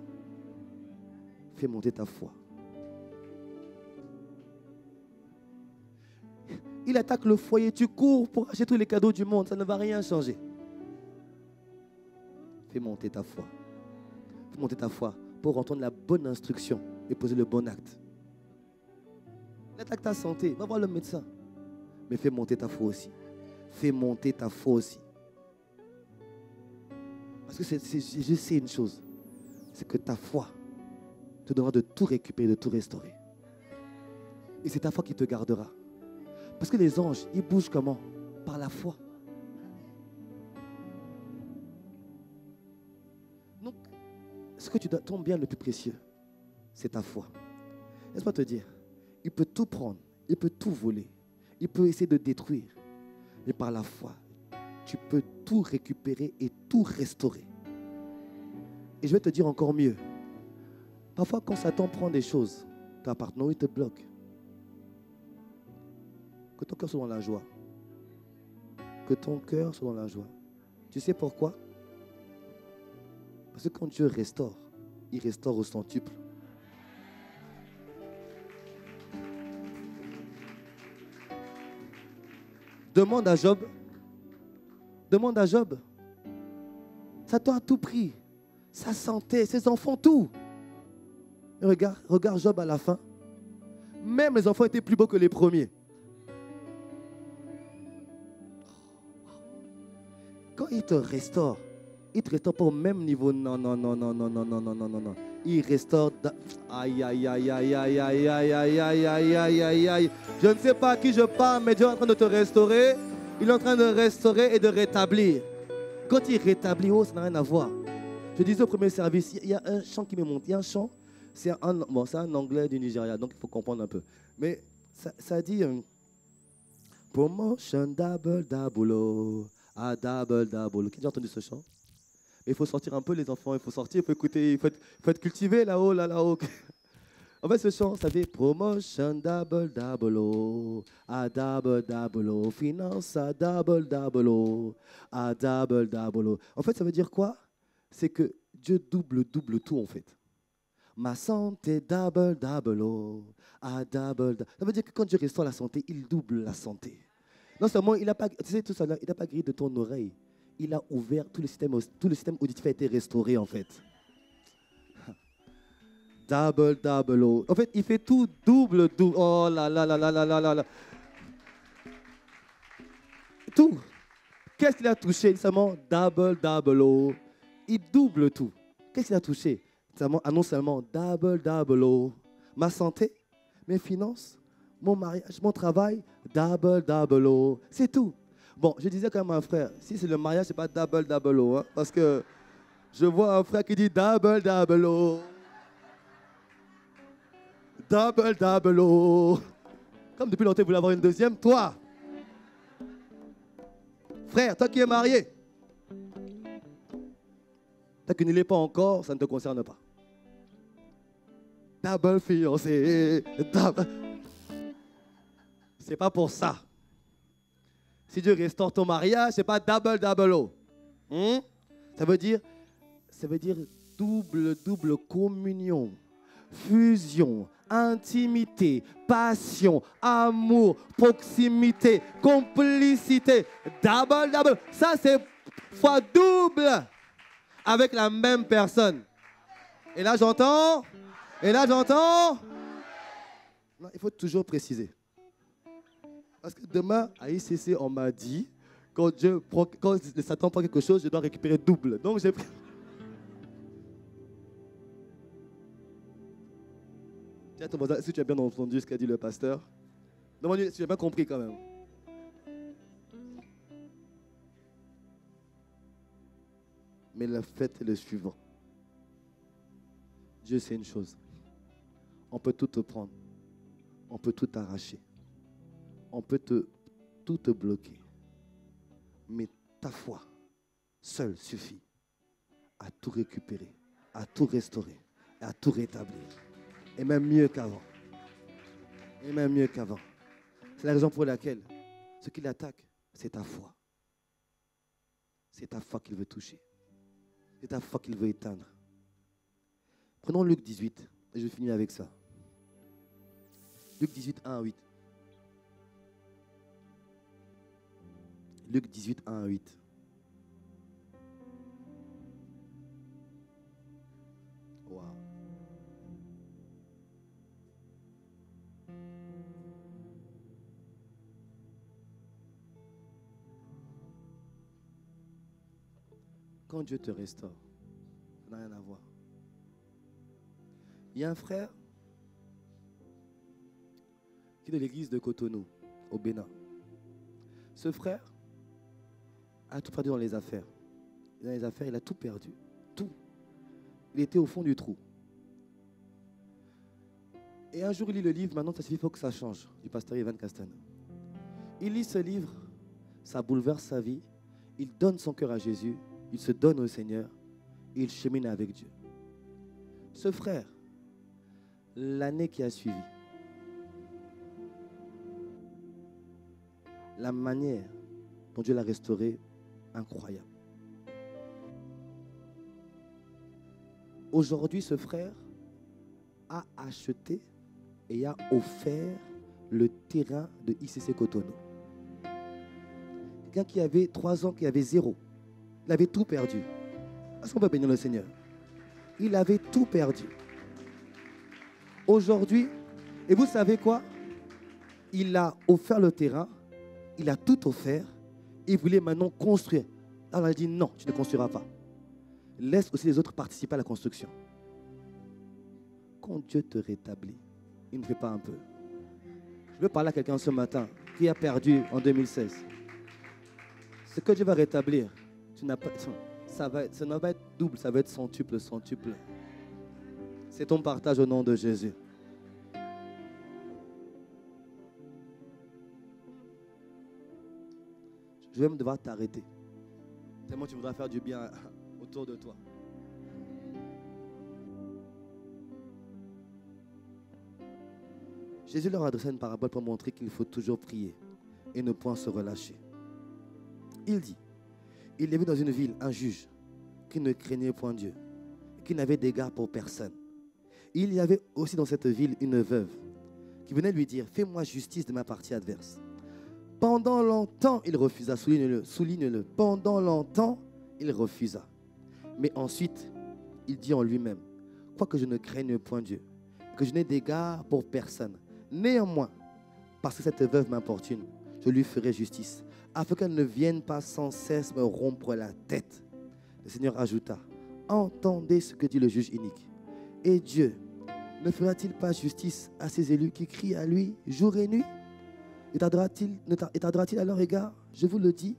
Fais monter ta foi. Il attaque le foyer, tu cours pour acheter tous les cadeaux du monde, ça ne va rien changer. Fais monter ta foi. Fais monter ta foi pour entendre la bonne instruction et poser le bon acte. Il attaque ta santé, va voir le médecin. Mais fais monter ta foi aussi. Fais monter ta foi aussi. Parce que je sais une chose, c'est que ta foi te donnera de tout récupérer, de tout restaurer. Et c'est ta foi qui te gardera. Parce que les anges, ils bougent comment? Par la foi. Donc, ce que tu donnes, ton bien le plus précieux, c'est ta foi. Laisse-moi te dire, il peut tout prendre, il peut tout voler, il peut essayer de détruire. Mais par la foi, tu peux tout récupérer et tout restaurer. Et je vais te dire encore mieux. Parfois, quand Satan prend des choses, ta partenaire, il te bloque. Que ton cœur soit dans la joie. Que ton cœur soit dans la joie. Tu sais pourquoi? Parce que quand Dieu restaure, il restaure au centuple. Demande à Job. Demande à Job. Satan a tout pris. Sa santé, ses enfants, tout. Et regarde Job à la fin. Même les enfants étaient plus beaux que les premiers. Quand il te restaure pas au même niveau. Non. Il restaure. Aïe. Je ne sais pas à qui je parle, mais Dieu est en train de te restaurer. Il est en train de restaurer et de rétablir. Quand il rétablit, ça n'a rien à voir. Je disais au premier service, il y a un chant qui me monte. Il y a un chant, c'est un anglais du Nigeria, donc il faut comprendre un peu. Mais ça dit promotion double double. Ah, double. Qui a déjà entendu ce chant? Mais il faut sortir un peu, les enfants. Il faut sortir, il faut écouter, il faut être cultivé là-haut, là-haut. En fait, ce chant, ça fait promotion double double. Ah, double. Finance, ah, double. Ah, double. En fait, ça veut dire quoi? C'est que Dieu double tout, en fait. Ma santé, double. Ah, double. Ça veut dire que quand Dieu restaure la santé, il double la santé. Non seulement, il n'a pas, tu sais, tout ça là, il n'a pas grillé de ton oreille. Il a ouvert, tout le système auditif a été restauré, en fait. Double. En fait, il fait tout double. Oh là. Tout. Qu'est-ce qu'il a touché? Seulement double. Il double tout. Qu'est-ce qu'il a touché? Non seulement double. Ma santé, mes finances, mon mariage, mon travail, double. C'est tout. Bon, je disais quand même à un frère, si c'est le mariage, c'est pas double, hein, parce que je vois un frère qui dit double. Double. Comme depuis longtemps, vous voulez avoir une deuxième, toi. Frère, toi qui es marié, toi qui ne l'es pas encore, ça ne te concerne pas. Double fiancé, double. C'est pas pour ça. Si Dieu restaure ton mariage, c'est pas double. Ça veut dire double communion, fusion, intimité, passion, amour, proximité, complicité, double. Ça, c'est fois double avec la même personne. Et là, j'entends. Non, il faut toujours préciser. Parce que demain, à ICC, on m'a dit, quand Satan prend quelque chose, je dois récupérer double. Donc, j'ai pris. Tiens, ton voisin, est-ce que tu as bien entendu ce qu'a dit le pasteur? Demande-lui si tu as bien compris quand même. Mais le fait est le suivant. Dieu sait une chose. On peut tout te prendre. On peut tout arracher. On peut tout te bloquer. Mais ta foi seule suffit à tout récupérer, à tout restaurer, à tout rétablir. Et même mieux qu'avant. C'est la raison pour laquelle ce qui l'attaque, c'est ta foi. c'est ta foi qu'il veut toucher. C'est ta foi qu'il veut éteindre. Prenons Luc 18, et je finis avec ça. Luc 18, 1 à 8. Luc 18, 1 à 8. Wow. Quand Dieu te restaure, ça n'a rien à voir. Il y a un frère qui est de l'église de Cotonou, au Bénin. Ce frère a tout perdu dans les affaires. Dans les affaires, il a tout perdu. Tout. Il était au fond du trou. Et un jour, il lit le livre, maintenant, ça suffit, il faut que ça change, du pasteur Ivan Castano. Il lit ce livre, ça bouleverse sa vie. Il donne son cœur à Jésus, il se donne au Seigneur, et il chemine avec Dieu. Ce frère, l'année qui a suivi, la manière dont Dieu l'a restauré, incroyable. Aujourd'hui, ce frère a acheté et a offert le terrain de ICC Cotonou. Quelqu'un qui avait 3 ans, qui avait 0. Il avait tout perdu. Est-ce qu'on peut bénir le Seigneur? Il avait tout perdu. Aujourd'hui, et vous savez quoi? Il a offert le terrain, il a tout offert, il voulait maintenant construire. Alors il a dit non, tu ne construiras pas. Laisse aussi les autres participer à la construction. Quand Dieu te rétablit, il ne fait pas un peu. Je veux parler à quelqu'un ce matin qui a perdu en 2016. Ce que Dieu va rétablir, ça ne va pas être double, ça va être centuple, centuple. C'est ton partage au nom de Jésus. Je vais même devoir t'arrêter. Tellement tu voudras faire du bien autour de toi. Jésus leur a adressé une parabole pour montrer qu'il faut toujours prier et ne point se relâcher. Il dit, il y avait dans une ville un juge qui ne craignait point Dieu, qui n'avait d'égard pour personne. Il y avait aussi dans cette ville une veuve qui venait lui dire, fais-moi justice de ma partie adverse. Pendant longtemps, il refusa, souligne-le, souligne-le. Pendant longtemps, il refusa. Mais ensuite, il dit en lui-même, quoique je ne craigne point Dieu, que je n'ai d'égard pour personne, néanmoins, parce que cette veuve m'importune, je lui ferai justice, afin qu'elle ne vienne pas sans cesse me rompre la tête. Le Seigneur ajouta, entendez ce que dit le juge inique. Et Dieu ne fera-t-il pas justice à ses élus qui crient à lui jour et nuit? Étardera-t-il à leur égard? Je vous le dis,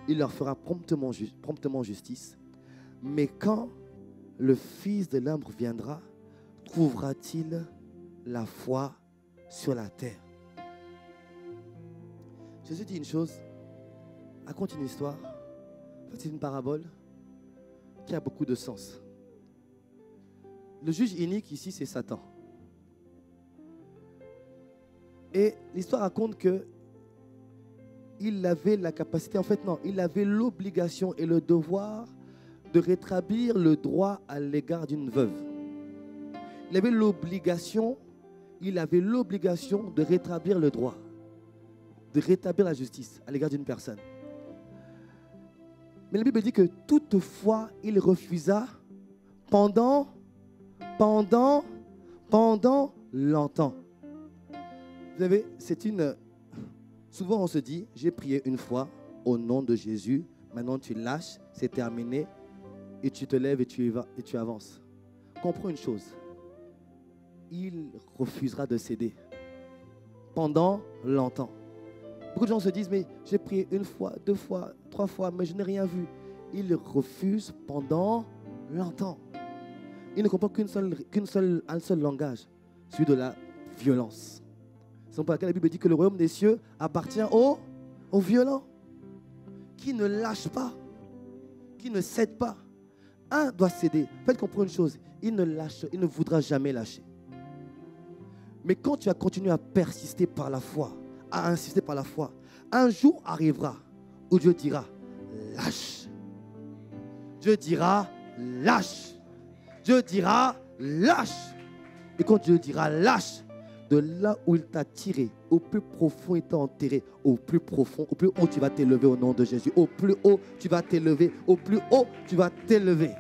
il leur fera promptement justice. Mais quand le Fils de l'homme viendra, trouvera-t-il la foi sur la terre? Jésus dit une chose, raconte une histoire. En fait, c'est une parabole qui a beaucoup de sens. Le juge inique ici, c'est Satan. Et l'histoire raconte que il avait la capacité, en fait non, il avait l'obligation et le devoir de rétablir le droit à l'égard d'une veuve. Il avait l'obligation de rétablir le droit, de rétablir la justice à l'égard d'une personne. Mais la Bible dit que toutefois, il refusa pendant longtemps. Vous savez, souvent on se dit, j'ai prié une fois au nom de Jésus, maintenant tu lâches, c'est terminé, et tu te lèves et tu avances. Comprends une chose, il refusera de céder pendant longtemps. Beaucoup de gens se disent, mais j'ai prié 1 fois, 2 fois, 3 fois, mais je n'ai rien vu. Il refuse pendant longtemps. Il ne comprend qu'un seul langage, celui de la violence. C'est pour laquelle la Bible dit que le royaume des cieux appartient aux violents, qui ne lâchent pas, qui ne cèdent pas. Un doit céder. Faites comprendre une chose, il ne voudra jamais lâcher. Mais quand tu as continué à persister par la foi, à insister par la foi, un jour arrivera où Dieu dira, lâche. Dieu dira lâche. Dieu dira lâche. Et quand Dieu dira lâche, de là où il t'a tiré, au plus profond il t'a enterré, au plus profond, au plus haut tu vas t'élever au nom de Jésus. Au plus haut tu vas t'élever, au plus haut tu vas t'élever.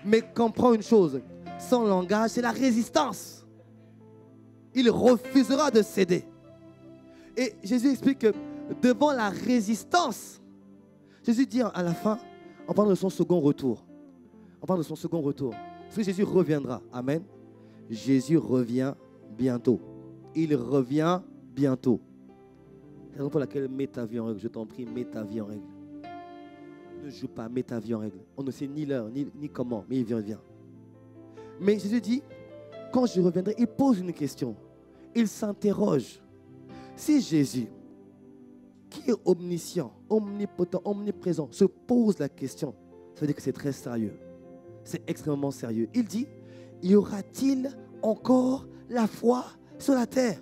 Mais comprends une chose, son langage c'est la résistance. Il refusera de céder. Et Jésus explique que devant la résistance, Jésus dit à la fin, en parlant de son second retour, parce que Jésus reviendra, amen. Jésus revient bientôt. Il revient bientôt. C'est la raison pour laquelle mets ta vie en règle. Je t'en prie, mets ta vie en règle. Ne joue pas, mets ta vie en règle. On ne sait ni l'heure, ni comment, mais il vient. Mais Jésus dit, quand je reviendrai, il pose une question. Il s'interroge. Si Jésus, qui est omniscient, omnipotent, omniprésent, se pose la question, ça veut dire que c'est très sérieux. C'est extrêmement sérieux. Il dit, y aura-t-il encore la foi sur la terre?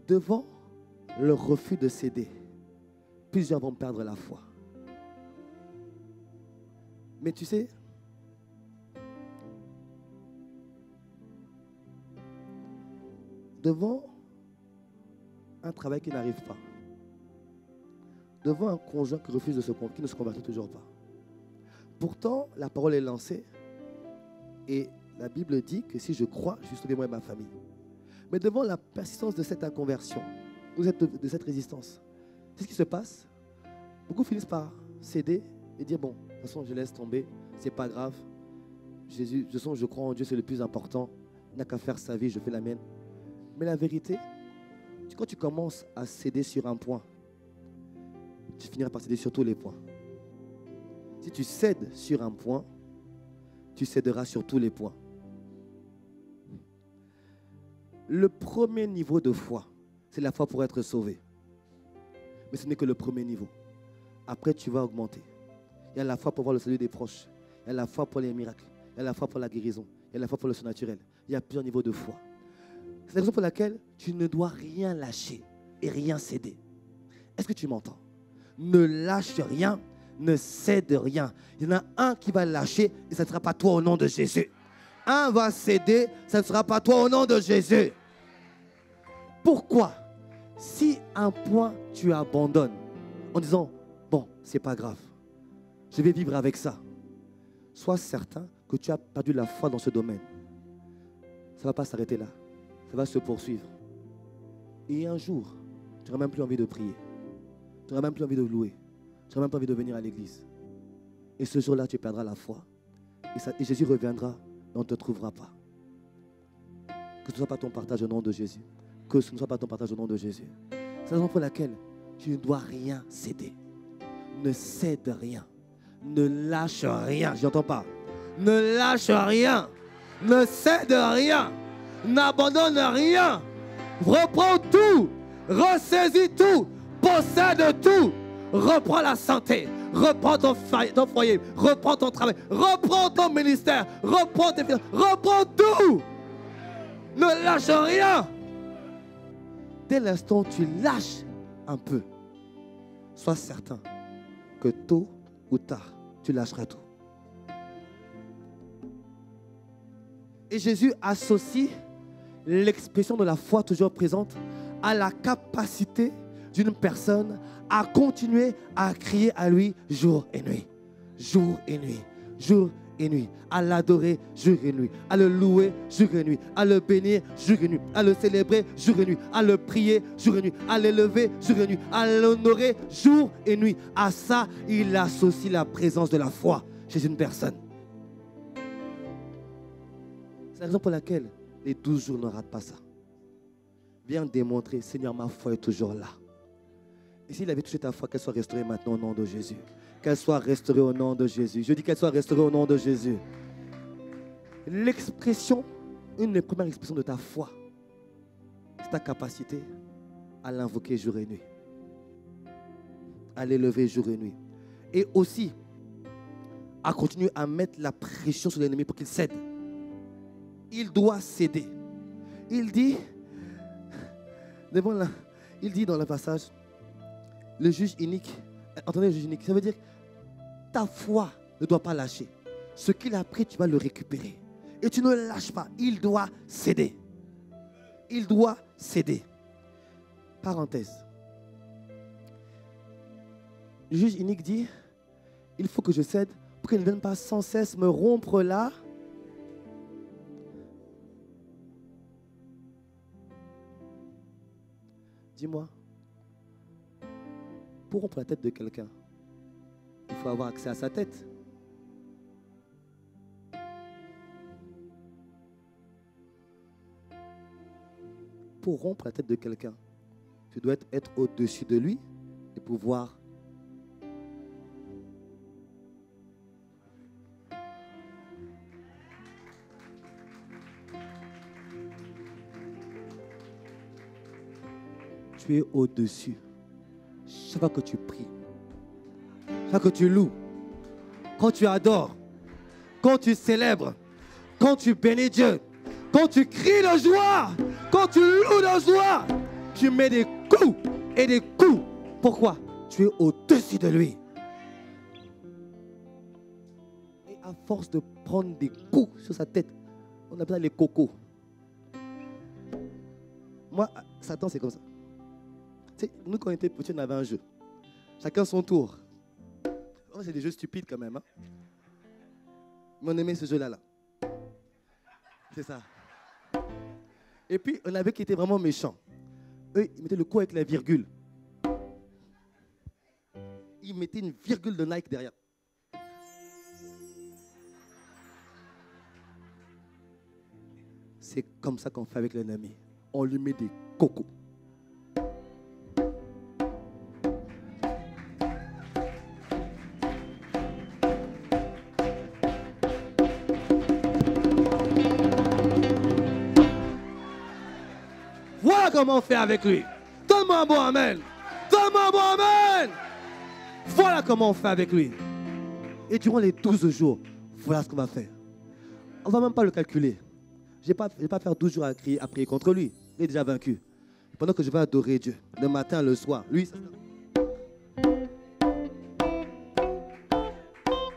Devant le refus de céder, plusieurs vont perdre la foi. Mais tu sais, devant un travail qui n'arrive pas, devant un conjoint qui refuse de qui ne se convertit toujours pas, pourtant la parole est lancée et la Bible dit que si je crois, je suis sauvé moi et ma famille. Mais devant la persistance de cette inconversion, de cette résistance, c'est ce qui se passe. Beaucoup finissent par céder et dire, bon, de toute façon, je laisse tomber, c'est pas grave. Jésus, je crois en Dieu, c'est le plus important. Il n'a qu'à faire sa vie, je fais la mienne. Mais la vérité, quand tu commences à céder sur un point, tu finiras par céder sur tous les points. Si tu cèdes sur un point, tu céderas sur tous les points. Le premier niveau de foi, c'est la foi pour être sauvé. Mais ce n'est que le premier niveau. Après, tu vas augmenter. Il y a la foi pour voir le salut des proches. Il y a la foi pour les miracles. Il y a la foi pour la guérison. Il y a la foi pour le surnaturel. Il y a plusieurs niveaux de foi. C'est la raison pour laquelle tu ne dois rien lâcher et rien céder. Est-ce que tu m'entends? Ne lâche rien, ne cède rien. Il y en a un qui va lâcher et ça ne sera pas toi au nom de Jésus. Un va céder, ça ne sera pas toi au nom de Jésus. Pourquoi? Si un point tu abandonnes en disant, bon, c'est pas grave, je vais vivre avec ça. Sois certain que tu as perdu la foi dans ce domaine. Ça ne va pas s'arrêter là. Ça va se poursuivre. Et un jour, tu n'auras même plus envie de prier. Tu n'auras même plus envie de louer. Tu n'auras même pas envie de venir à l'église. Et ce jour-là, tu perdras la foi. Et Jésus reviendra, et on ne te trouvera pas. Que ce ne soit pas ton partage au nom de Jésus. Que ce ne soit pas ton partage au nom de Jésus. C'est la raison pour laquelle tu ne dois rien céder. Ne cède rien. Ne lâche rien. Je n'entends pas. Ne lâche rien. Ne cède rien. N'abandonne rien. Reprends tout. Ressaisis tout. Possède tout. Reprends la santé. Reprends ton foyer. Reprends ton travail. Reprends ton ministère. Reprends tes finances. Reprends tout. Ne lâche rien. Dès l'instant où tu lâches un peu, sois certain que tôt ou tard, tu lâcheras tout. Et Jésus associe l'expression de la foi toujours présente à la capacité d'une personne à continuer à crier à lui jour et nuit. Jour et nuit. Jour et nuit. À l'adorer jour et nuit. À le louer jour et nuit. À le bénir jour et nuit. À le célébrer jour et nuit. À le prier jour et nuit. À l'élever jour et nuit. À l'honorer jour et nuit. À ça, il associe la présence de la foi chez une personne. C'est la raison pour laquelle les 12 jours ne ratent pas ça. Viens démontrer, Seigneur, ma foi est toujours là. Et s'il avait touché ta foi, qu'elle soit restaurée maintenant au nom de Jésus. Qu'elle soit restaurée au nom de Jésus. Je dis qu'elle soit restaurée au nom de Jésus. L'expression, une des premières expressions de ta foi, c'est ta capacité à l'invoquer jour et nuit. À l'élever jour et nuit. Et aussi, à continuer à mettre la pression sur l'ennemi pour qu'il cède. Il doit céder. Il dit dans le passage, le juge inique, entendez le juge inique, ça veut dire ta foi ne doit pas lâcher. Ce qu'il a pris, tu vas le récupérer. Et tu ne le lâches pas. Il doit céder. Il doit céder. Parenthèse. Le juge inique dit, il faut que je cède pour qu'il ne vienne pas sans cesse me rompre là. Dis-moi, pour rompre la tête de quelqu'un, il faut avoir accès à sa tête. Pour rompre la tête de quelqu'un, tu dois être au-dessus de lui et pouvoir tu es au-dessus. Chaque fois que tu pries, chaque fois que tu loues, quand tu adores, quand tu célèbres, quand tu bénis Dieu, quand tu cries de joie, quand tu loues de joie, tu mets des coups et des coups. Pourquoi? Tu es au-dessus de lui. Et à force de prendre des coups sur sa tête, on appelle ça les cocos. Moi, Satan, c'est comme ça. Tu sais, nous, quand on était petits, on avait un jeu. Chacun son tour. Oh, c'est des jeux stupides quand même. Hein? Mais on aimait ce jeu-là. C'est ça. Et puis, on avait qui était vraiment méchants. Eux, ils mettaient le coup avec la virgule. Ils mettaient une virgule de Nike derrière. C'est comme ça qu'on fait avec l'ennemi. On lui met des cocos. Voilà comment on fait avec lui. Donne-moi un bon amen. Donne-moi un bon amen. Voilà comment on fait avec lui. Et durant les 12 jours, voilà ce qu'on va faire. On ne va même pas le calculer. Je ne vais pas faire 12 jours à prier contre lui. Il est déjà vaincu. Pendant que je vais adorer Dieu, le matin, le soir, lui,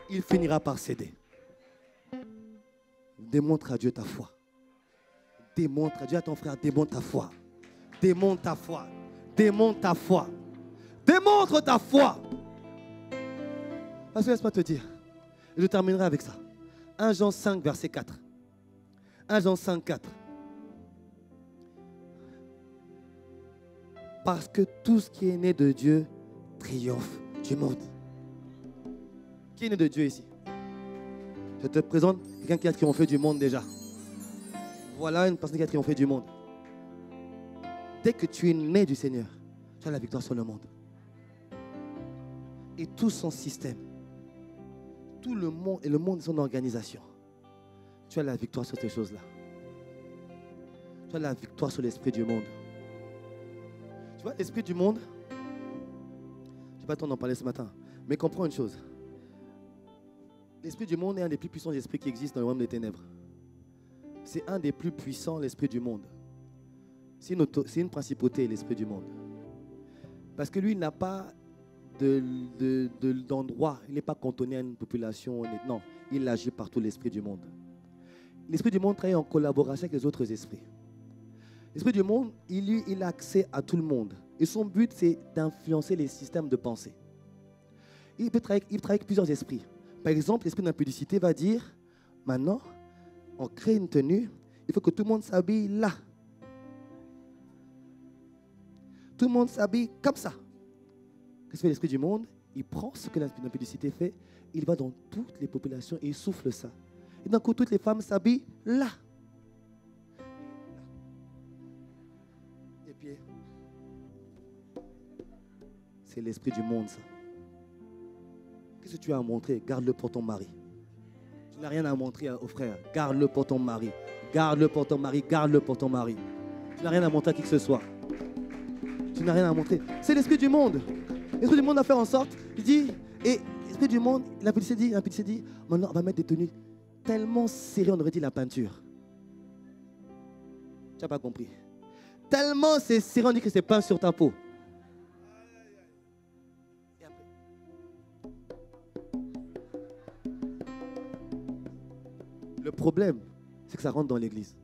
il finira par céder. Démontre à Dieu ta foi. Démontre à Dieu, à ton frère, démontre ta foi. Démontre ta foi. Démontre ta foi. Démontre ta foi. Parce que laisse-moi te dire, et je terminerai avec ça. 1 Jean 5, verset 4. 1 Jean 5, 4. Parce que tout ce qui est né de Dieu triomphe du monde. Qui est né de Dieu ici? Je te présente quelqu'un qui a triomphé du monde déjà. Voilà une personne qui a triomphé du monde. Dès que tu es né du Seigneur, tu as la victoire sur le monde. Et tout son système, tout le monde et le monde de son organisation, tu as la victoire sur ces choses-là. Tu as la victoire sur l'esprit du monde. Tu vois, l'esprit du monde, je n'ai pas le temps d'en parler ce matin, mais comprends une chose. L'esprit du monde est un des plus puissants esprits qui existent dans le royaume des ténèbres. C'est un des plus puissants, l'esprit du monde. C'est une principauté, l'esprit du monde. Parce que lui, il n'a pas d'endroit, il n'est pas cantonné à une population. Non, il agit partout, l'esprit du monde. L'esprit du monde travaille en collaboration avec les autres esprits. L'esprit du monde, il a accès à tout le monde. Et son but, c'est d'influencer les systèmes de pensée. Il travaille avec plusieurs esprits. Par exemple, l'esprit d'impudicité va dire, maintenant, on crée une tenue, il faut que tout le monde s'habille là. Tout le monde s'habille comme ça. Qu'est-ce que fait l'esprit du monde? Il prend ce que l'esprit d'impudicité fait, il va dans toutes les populations et il souffle ça. Et d'un coup, toutes les femmes s'habillent là. Les pieds. C'est l'esprit du monde, ça. Qu'est-ce que tu as à montrer? Garde-le pour ton mari. Tu n'as rien à montrer aux frères. Garde-le pour ton mari. Garde-le pour ton mari. Garde-le pour ton mari. Tu n'as rien à montrer à qui que ce soit. Tu n'as rien à montrer. C'est l'esprit du monde. L'esprit du monde a fait en sorte, il dit, et l'esprit du monde, l'impudicité dit, maintenant on va mettre des tenues tellement serrées, on aurait dit la peinture. Tu n'as pas compris. Tellement c'est serré, on dit que c'est peint sur ta peau. Et après, problème, c'est que ça rentre dans l'église.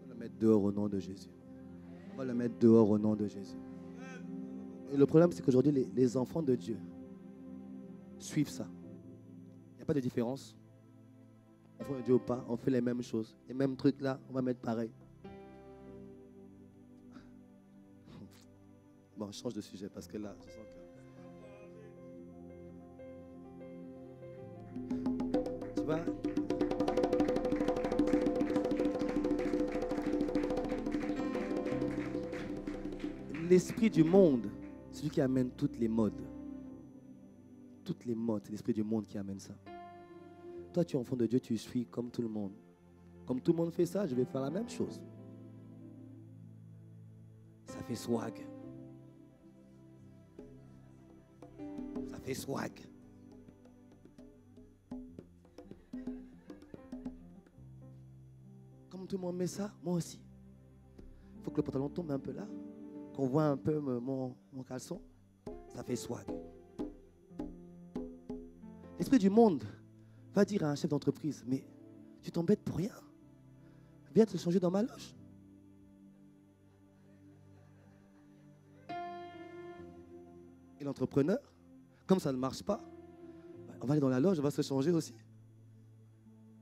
On va le mettre dehors au nom de Jésus. On va le mettre dehors au nom de Jésus. Et le problème, c'est qu'aujourd'hui, les enfants de Dieu suivent ça. Il n'y a pas de différence. Enfants de Dieu ou pas, on fait les mêmes choses. Les mêmes trucs là, on va mettre pareil. Bon, je change de sujet parce que là, je sens que... Tu vois, l'esprit du monde, c'est celui qui amène toutes les modes. Toutes les modes, c'est l'esprit du monde qui amène ça. Toi, tu es enfant de Dieu, tu suis comme tout le monde. Comme tout le monde fait ça, je vais faire la même chose. Ça fait swag. Ça fait swag. Comme tout le monde met ça, moi aussi. Il faut que le pantalon tombe un peu là. Qu'on voit un peu mon caleçon. Ça fait swag. L'esprit du monde va dire à un chef d'entreprise, mais tu t'embêtes pour rien. Viens te changer dans ma loge. Et l'entrepreneur, comme ça ne marche pas, on va aller dans la loge, on va se changer aussi.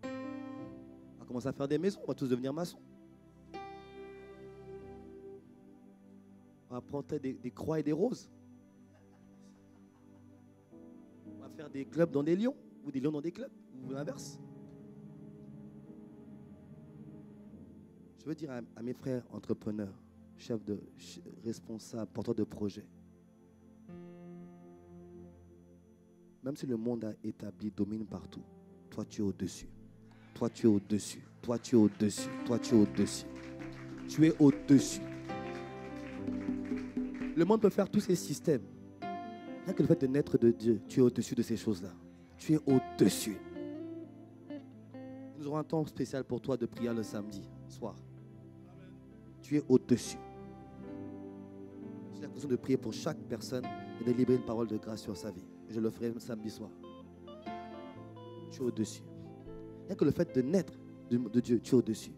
On va commencer à faire des maisons, on va tous devenir maçons. On va planter des croix et des roses. On va faire des clubs dans des lions, ou des lions dans des clubs, ou l'inverse. Je veux dire à mes frères entrepreneurs, responsables, porteurs de projets, même si le monde a établi, domine partout, toi tu es au-dessus. Toi tu es au-dessus. Toi tu es au-dessus. Toi tu es au-dessus. Tu es au-dessus. Le monde peut faire tous ces systèmes. Rien que le fait de naître de Dieu, tu es au-dessus de ces choses-là. Tu es au-dessus. Nous aurons un temps spécial pour toi de prière le samedi soir. Tu es au-dessus. J'ai l'impression de prier pour chaque personne et de libérer une parole de grâce sur sa vie. Et je le ferai le samedi soir. Tu es au-dessus. Rien que le fait de naître de Dieu, tu es au-dessus.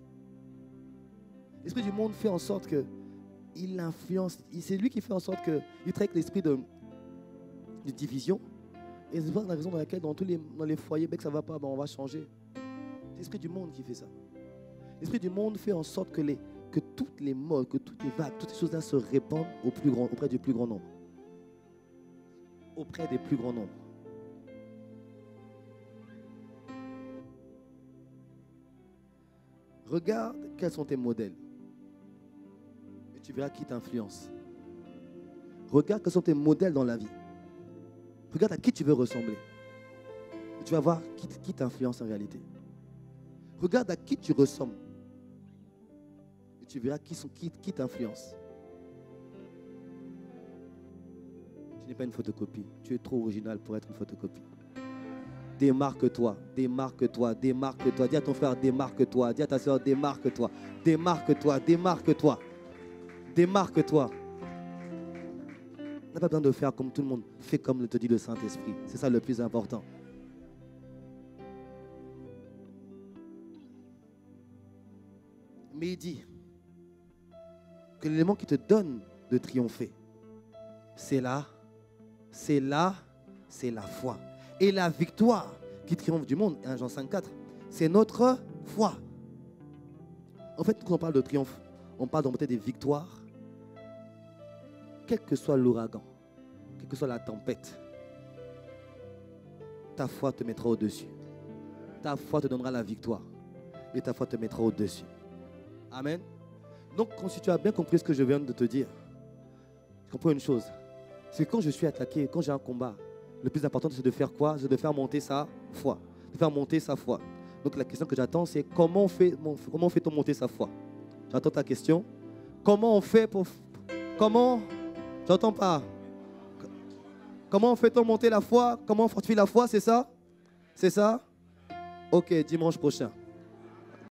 L'esprit du monde fait en sorte que il influence. C'est lui qui fait en sorte qu'il traite l'esprit de division. Et c'est la raison dans laquelle dans les foyers, dès que ça ne va pas, on va changer. C'est l'esprit du monde qui fait ça. L'esprit du monde fait en sorte que toutes les modes, que toutes les vagues, toutes ces choses-là se répandent auprès du plus grand nombre. Auprès des plus grands nombres. Regarde quels sont tes modèles. Et tu verras qui t'influence. Regarde quels sont tes modèles dans la vie. Regarde à qui tu veux ressembler. Et tu vas voir qui t'influence en réalité. Regarde à qui tu ressembles. Et tu verras qui t'influence. Tu n'es pas une photocopie. Tu es trop original pour être une photocopie. Démarque-toi, démarque-toi, démarque-toi. Dis à ton frère, démarque-toi. Dis à ta soeur, démarque-toi. Démarque-toi, démarque-toi. Démarque-toi. On n'a pas besoin de faire comme tout le monde. Fais comme te dit le Saint-Esprit. C'est ça le plus important. Mais il dit que l'élément qui te donne de triompher, c'est la foi. Et la victoire qui triomphe du monde, 1 Jean 5,4, c'est notre foi. En fait, quand on parle de triomphe, on parle d'emporter des victoires, quel que soit l'ouragan, quelle que soit la tempête. Ta foi te mettra au-dessus. Ta foi te donnera la victoire. Et ta foi te mettra au-dessus. Amen. Donc, si tu as bien compris ce que je viens de te dire, je comprends une chose. C'est que quand je suis attaqué, quand j'ai un combat, le plus important, c'est de faire quoi? C'est de faire monter sa foi. De faire monter sa foi. Donc la question que j'attends, c'est comment fait-on monter sa foi? J'attends ta question. Comment on fait pour... Comment? J'entends pas. Comment fait-on monter la foi? Comment on fortifie la foi? C'est ça? C'est ça? Ok, dimanche prochain.